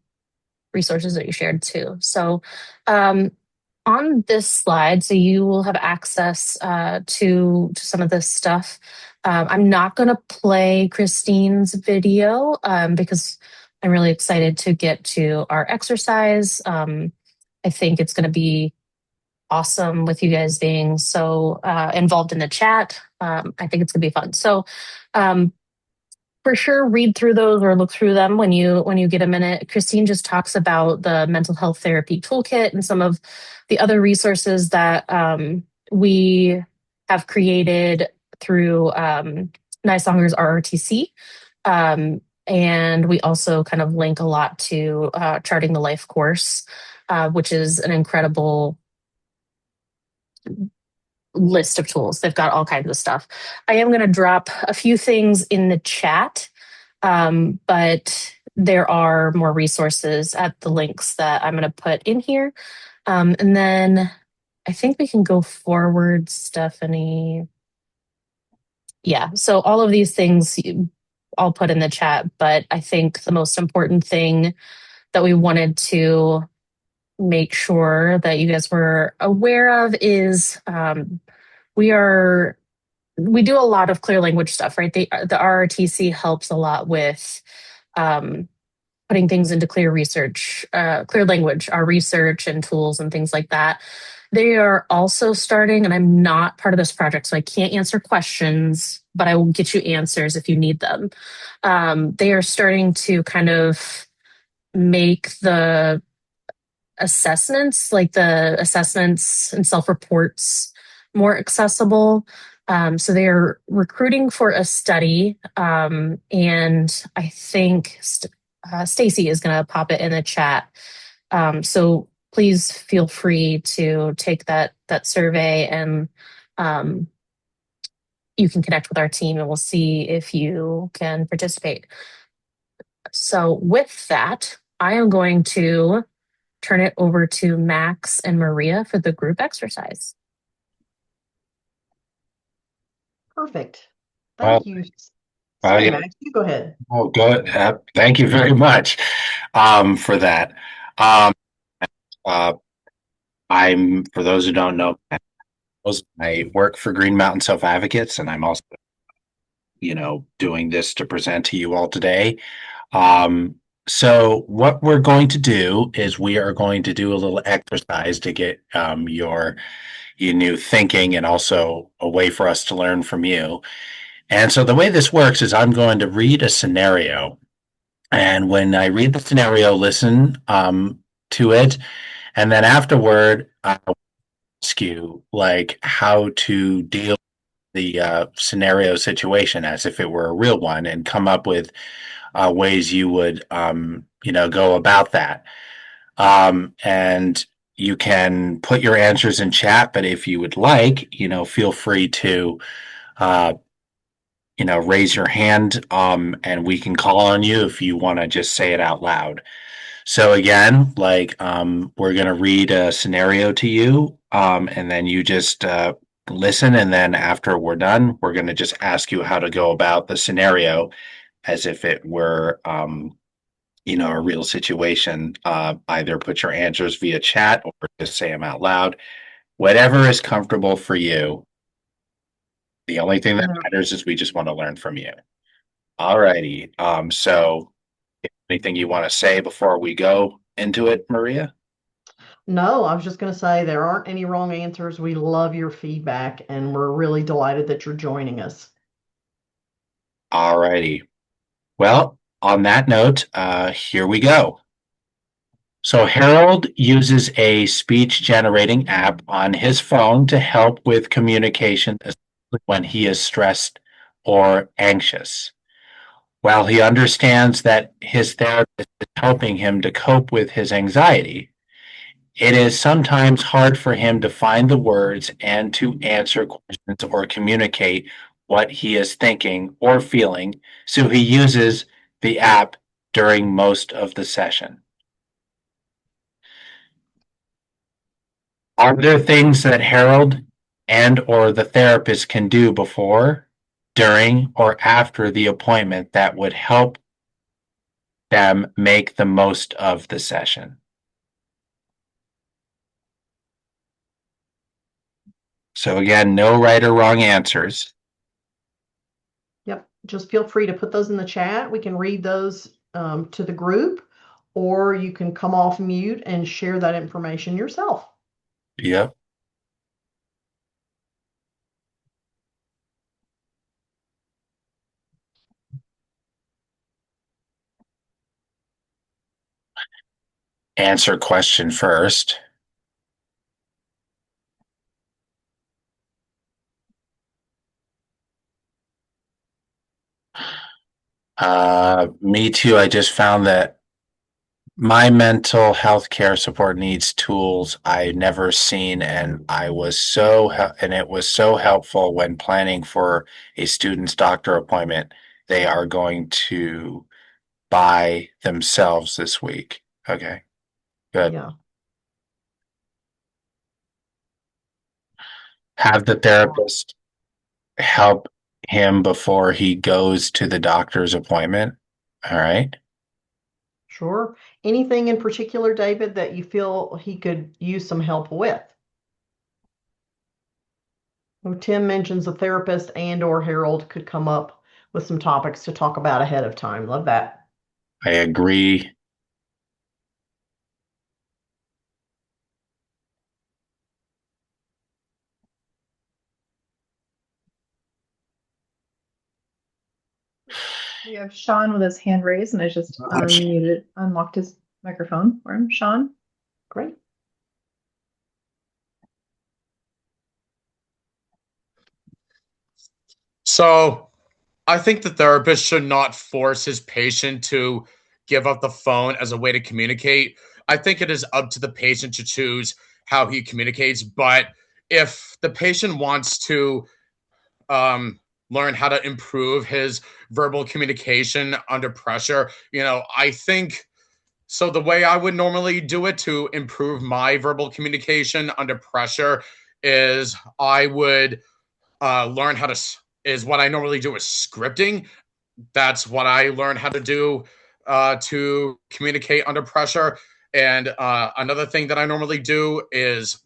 resources that you shared too. So on this slide, so you will have access to some of this stuff. I'm not going to play Christine's video because I'm really excited to get to our exercise. I think it's going to be awesome with you guys being so involved in the chat. I think it's gonna be fun. So for sure, read through those or look through them when you get a minute. Christine just talks about the mental health therapy toolkit and some of the other resources that we have created through Nysonger's RRTC. And we also kind of link a lot to Charting the Life course, which is an incredible list of tools. They've got all kinds of stuff. I am going to drop a few things in the chat, but there are more resources at the links that I'm going to put in here. And then I think we can go forward, Stephanie. Yeah, so all of these things I'll put in the chat, but I think the most important thing that we wanted to make sure that you guys were aware of is we do a lot of clear language stuff, right? The RRTC helps a lot with putting things into clear language, our research and tools and things like that. They are also starting, and I'm not part of this project, so I can't answer questions, but I will get you answers if you need them. They are starting to kind of make the assessments, like the assessments and self-reports, more accessible. So they are recruiting for a study, and I think Stacy is going to pop it in the chat. So please feel free to take that survey, and you can connect with our team, and we'll see if you can participate. So with that, I am going to turn it over to Max and Maria for the group exercise. Perfect. Thank you. Sorry, Max, you go ahead. Oh, good. Thank you very much for that. I'm, for those who don't know, I work for Green Mountain Self Advocates, and I'm also, doing this to present to you all today. So what we're going to do is we are going to do a little exercise to get your new thinking, and also a way for us to learn from you. And so the way this works is I'm going to read a scenario, And when I read the scenario, listen to it. And then afterward, I'll ask you like how to deal with the scenario situation as if it were a real one and come up with ways you would, go about that. And you can put your answers in chat, but if you would like, feel free to, uh, raise your hand, and we can call on you if you want to just say it out loud. So again, we're going to read a scenario to you, and then you just listen. And then after we're done, we're going to just ask you how to go about the scenario as if it were, a real situation. Either put your answers via chat or just say them out loud. Whatever is comfortable for you. The only thing that matters is we just want to learn from you. All righty. So anything you want to say before we go into it, Maria? No, I was just going to say there aren't any wrong answers. We love your feedback, and we're really delighted that you're joining us. All righty. Well, on that note, here we go. So Harold uses a speech generating app on his phone to help with communication when he is stressed or anxious. While he understands that his therapist is helping him to cope with his anxiety, it is sometimes hard for him to find the words and to answer questions or communicate what he is thinking or feeling, so he uses the app during most of the session. Are there things that Harold and or the therapist can do before, during, or after the appointment that would help them make the most of the session? So again, no right or wrong answers. Yep. Just feel free to put those in the chat. We can read those to the group, or you can come off mute and share that information yourself. Yep. Answer question first. Me too. I just found that my mental health care support needs tools I never seen, and it was so helpful when planning for a student's doctor appointment. They are going to buy themselves this week. Okay, good. Yeah. Have the therapist help him before he goes to the doctor's appointment. All right. Sure. Anything in particular, David, that you feel he could use some help with? Well, Tim mentions a therapist and or Harold could come up with some topics to talk about ahead of time. Love that. I agree. We have Sean with his hand raised, and I just unlocked his microphone for him. Sean? Great. So I think the therapist should not force his patient to give up the phone as a way to communicate. I think it is up to the patient to choose how he communicates. But if the patient wants to learn how to improve his verbal communication under pressure, I think so. The way I would normally do it to improve my verbal communication under pressure is I would learn how is what I normally do is scripting. That's what I learned how to do to communicate under pressure. And another thing that I normally do is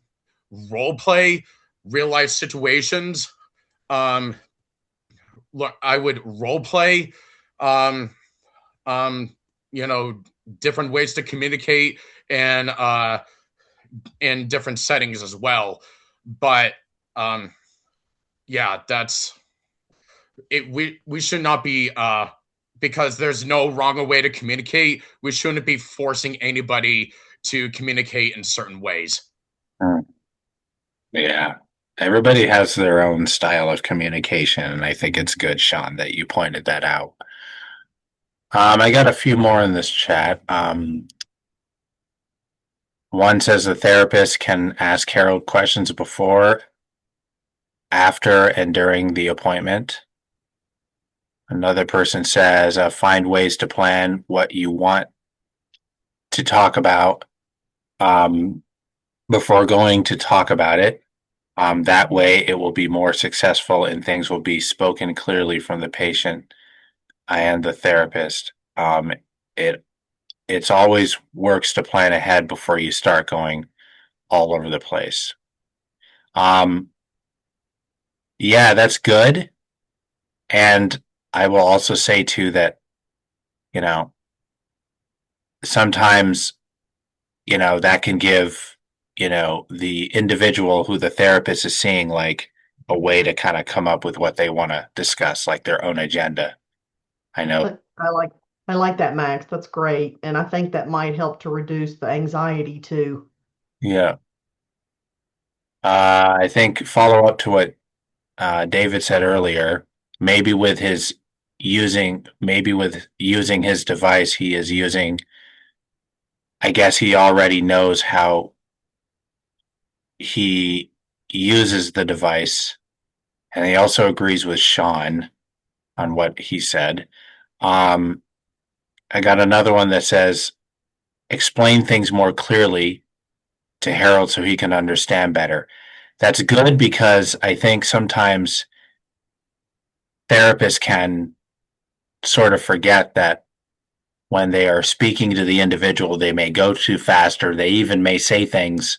role play real life situations. I would role play, different ways to communicate and in different settings as well. But yeah, that's it. We should not be because there's no wrong way to communicate. We shouldn't be forcing anybody to communicate in certain ways. Yeah. Everybody has their own style of communication, and I think it's good, Sean, that you pointed that out. I got a few more in this chat. One says the therapist can ask Harold questions before, after, and during the appointment. Another person says find ways to plan what you want to talk about before going to talk about it. That way it will be more successful and things will be spoken clearly from the patient and the therapist. It's always works to plan ahead before you start going all over the place. Yeah, that's good. And I will also say too that, sometimes, that can give, the individual who the therapist is seeing like a way to kind of come up with what they want to discuss, like their own agenda. I know. I like that, Max. That's great. And I think that might help to reduce the anxiety too. Yeah. I think follow up to what David said earlier, maybe with using his device, he is using, I guess he already knows how he uses the device. And he also agrees with Sean on what he said. I got another one that says, explain things more clearly to Harold so he can understand better. That's good because I think sometimes therapists can sort of forget that when they are speaking to the individual, they may go too fast, or they even may say things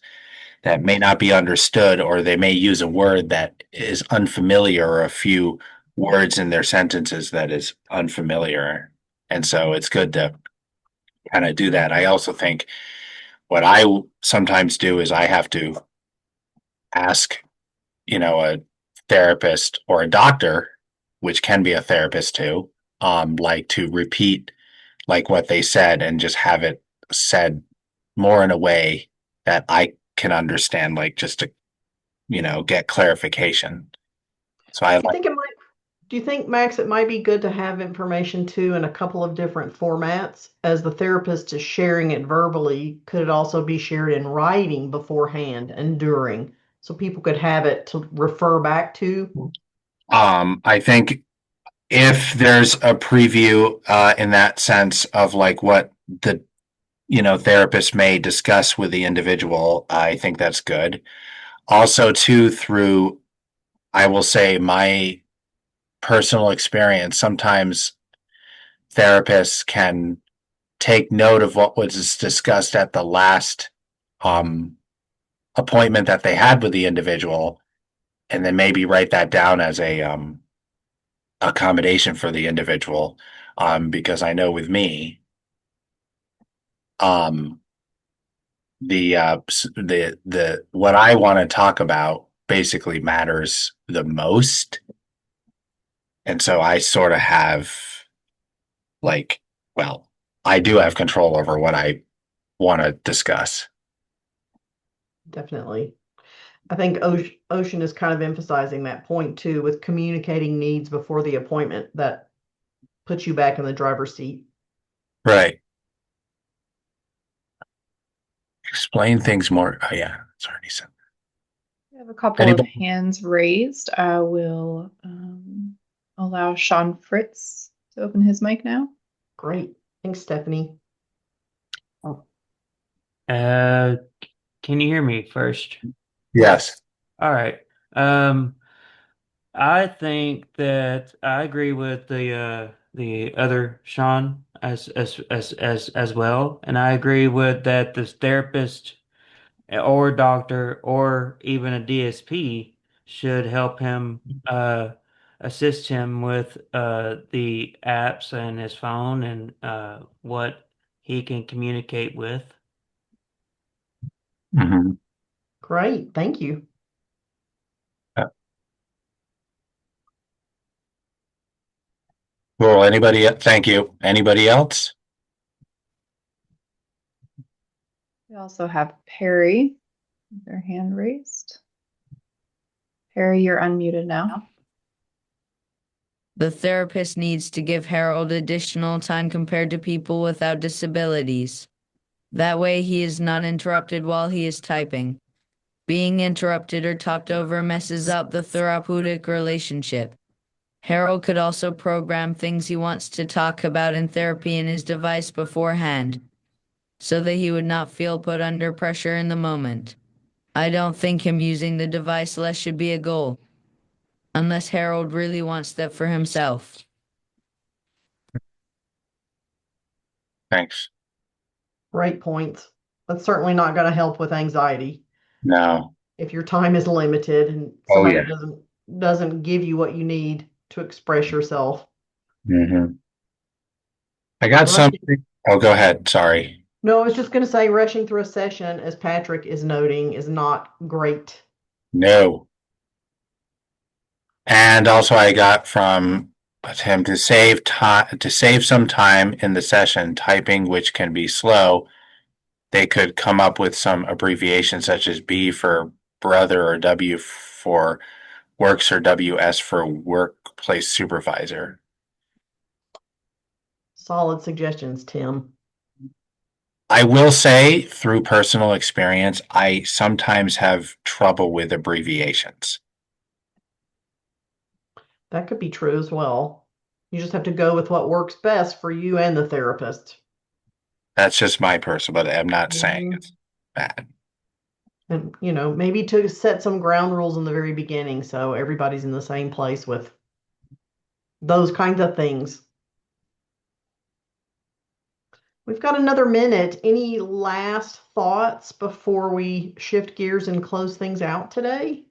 that may not be understood, or they may use a word that is unfamiliar, or a few words in their sentences that is unfamiliar. And so it's good to kind of do that. I also think what I sometimes do is I have to ask, a therapist or a doctor, which can be a therapist too, like to repeat like what they said and just have it said more in a way that I can understand, like just to, get clarification. So Do you think, Max, it might be good to have information too in a couple of different formats? As the therapist is sharing it verbally, could it also be shared in writing beforehand and during, so people could have it to refer back to? I think if there's a preview in that sense of like what the therapist may discuss with the individual, I think that's good. Also, too, through, I will say, my personal experience, sometimes therapists can take note of what was discussed at the last appointment that they had with the individual, and then maybe write that down as a accommodation for the individual. Because I know with me, the what I want to talk about basically matters the most. And so I sort of have I do have control over what I want to discuss. Definitely. I think Ocean is kind of emphasizing that point too, with communicating needs before the appointment, that puts you back in the driver's seat. Right. Explain things more. Oh yeah, it's already said. We have a couple of hands raised. I will allow Sean Fritz to open his mic now. Great. Thanks, Stephanie. Can you hear me first? Yes. All right. I think that I agree with the other Sean as well, and I agree with that the therapist or doctor or even a DSP should help him assist him with the apps and his phone and what he can communicate with. Mm-hmm. Great. Thank you. Cool. Anybody? Thank you. Anybody else? We also have Perry, their hand raised. Perry, you're unmuted now. The therapist needs to give Harold additional time compared to people without disabilities. That way he is not interrupted while he is typing. Being interrupted or talked over messes up the therapeutic relationship. Harold could also program things he wants to talk about in therapy in his device beforehand, so that he would not feel put under pressure in the moment. I don't think him using the device less should be a goal, unless Harold really wants that for himself. Thanks. Great points. That's certainly not going to help with anxiety No. if your time is limited and Oh, somebody yeah. doesn't give you what you need to express yourself. Mm-hmm. I got something. Oh, go ahead. Sorry. No, I was just going to say rushing through a session, as Patrick is noting, is not great. No. And also I got from him to save time, to save some time in the session typing, which can be slow. They could come up with some abbreviations such as B for brother or W for works or WS for workplace supervisor. Solid suggestions, Tim. I will say, through personal experience, I sometimes have trouble with abbreviations. That could be true as well. You just have to go with what works best for you and the therapist. That's just my personal, but I'm not saying it's bad. And, maybe to set some ground rules in the very beginning so everybody's in the same place with those kinds of things. We've got another minute. Any last thoughts before we shift gears and close things out today?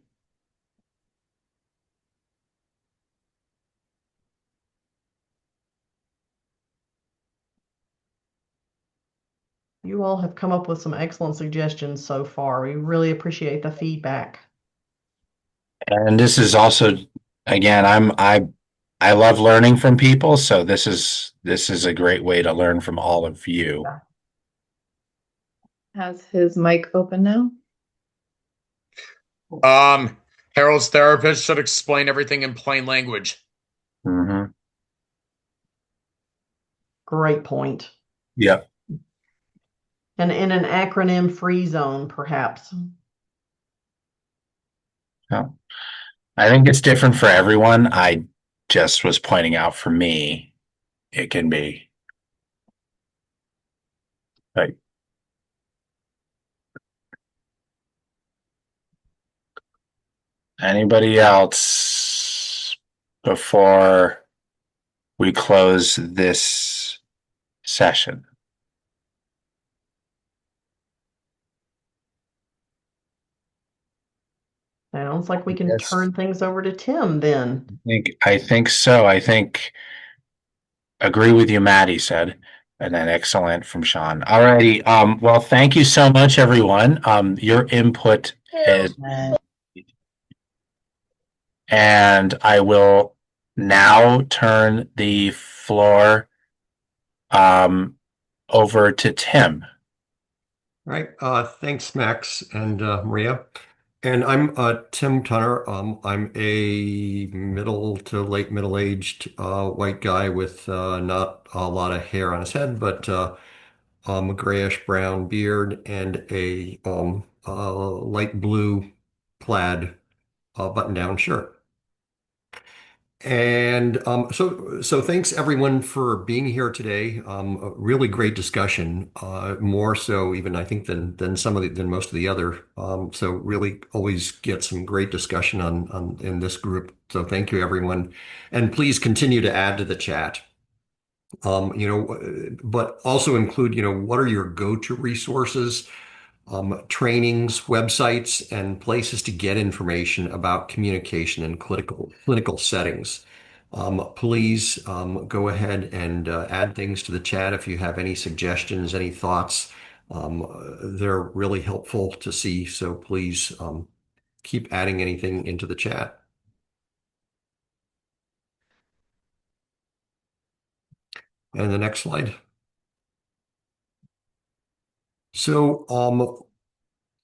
You all have come up with some excellent suggestions so far. We really appreciate the feedback. And this is also, again, I love learning from people, so this is a great way to learn from all of you. Has his mic open now? Harold's therapist should explain everything in plain language. Mm-hmm. Great point. Yep. And in an acronym-free zone, perhaps. Oh. I think it's different for everyone. I just was pointing out for me, it can be. Like, anybody else before we close this session? Sounds like we can turn things over to Tim then. I think so. I think agree with you, Maddie said. And then excellent from Sean. Alrighty. Well, thank you so much, everyone. Your input is, and I will now turn the floor over to Tim. All right. Thanks, Max and Maria. And I'm Tim Tunner. I'm a middle to late middle-aged white guy with not a lot of hair on his head, but a grayish-brown beard and a light blue plaid button-down shirt. And so thanks everyone for being here today. A really great discussion, more so even I think than most of the other. So really always get some great discussion on in this group. So thank you everyone, and please continue to add to the chat. But also include what are your go-to resources, trainings, websites, and places to get information about communication in clinical settings. Please go ahead and add things to the chat if you have any suggestions, any thoughts. They're really helpful to see, so please keep adding anything into the chat. And the next slide. So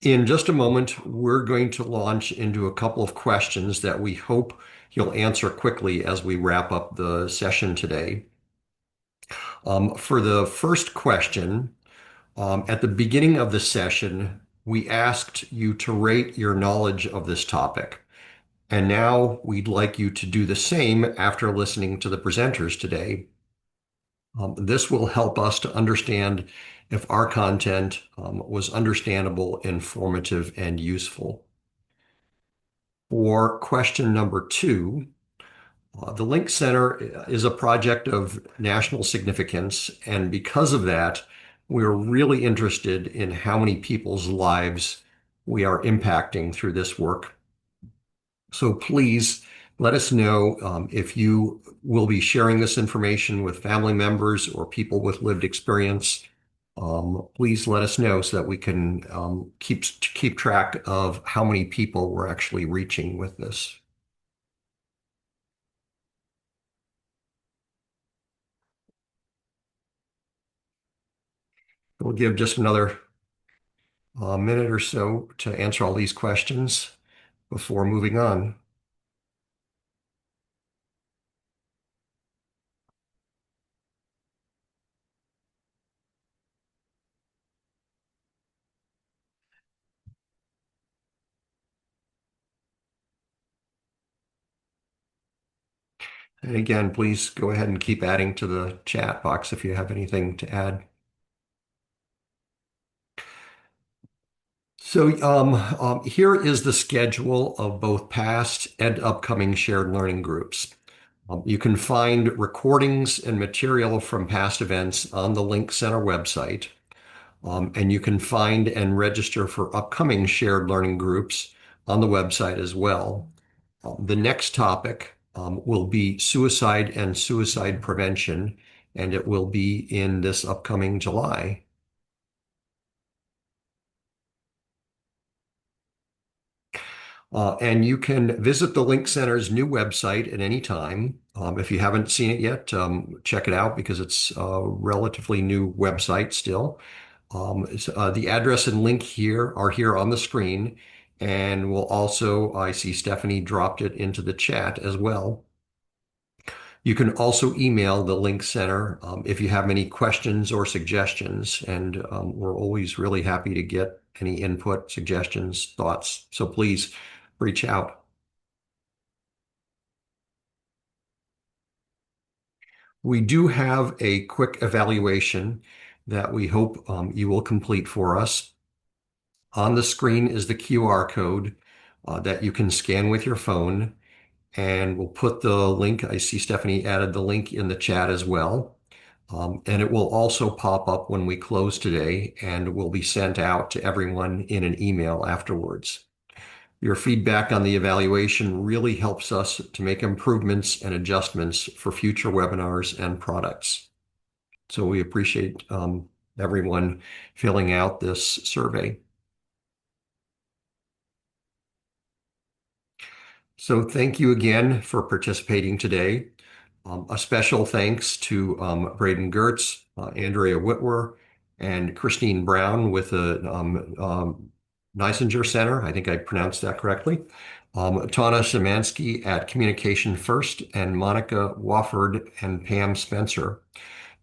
in just a moment, we're going to launch into a couple of questions that we hope you'll answer quickly as we wrap up the session today. For the first question, at the beginning of the session, we asked you to rate your knowledge of this topic. And now we'd like you to do the same after listening to the presenters today. This will help us to understand if our content was understandable, informative, and useful. For question number 2, the Link Center is a project of national significance, and because of that, we're really interested in how many people's lives we are impacting through this work. So please let us know if you will be sharing this information with family members or people with lived experience. Please let us know so that we can keep track of how many people we're actually reaching with this. We'll give just another minute or so to answer all these questions before moving on. And again, please go ahead and keep adding to the chat box if you have anything to add. So here is the schedule of both past and upcoming shared learning groups. You can find recordings and material from past events on the Link Center website. And you can find and register for upcoming shared learning groups on the website as well. The next topic will be suicide and suicide prevention, and it will be in this upcoming July. And you can visit the Link Center's new website at any time. If you haven't seen it yet, check it out because it's a relatively new website still. The address and link here are here on the screen, and we'll also, I see Stephanie dropped it into the chat as well. You can also email the Link Center if you have any questions or suggestions, and we're always really happy to get any input, suggestions, thoughts. So please reach out. We do have a quick evaluation that we hope you will complete for us. On the screen is the QR code that you can scan with your phone, and we'll put the link. I see Stephanie added the link in the chat as well. And it will also pop up when we close today and will be sent out to everyone in an email afterwards. Your feedback on the evaluation really helps us to make improvements and adjustments for future webinars and products. So we appreciate everyone filling out this survey. So thank you again for participating today. A special thanks to Braden Gertz, Andrea Whitwer, and Christine Brown with the Neisinger Center. I think I pronounced that correctly. Tana Szymanski at Communication First, and Monica Wofford and Pam Spencer.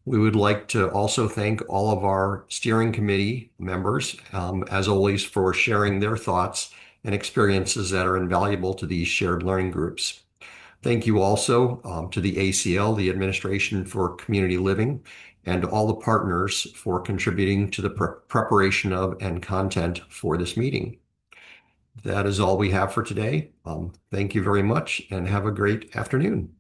We would like to also thank all of our steering committee members, as always, for sharing their thoughts and experiences that are invaluable to these shared learning groups. Thank you also to the ACL, the Administration for Community Living, and all the partners for contributing to the preparation of and content for this meeting. That is all we have for today. Thank you very much and have a great afternoon.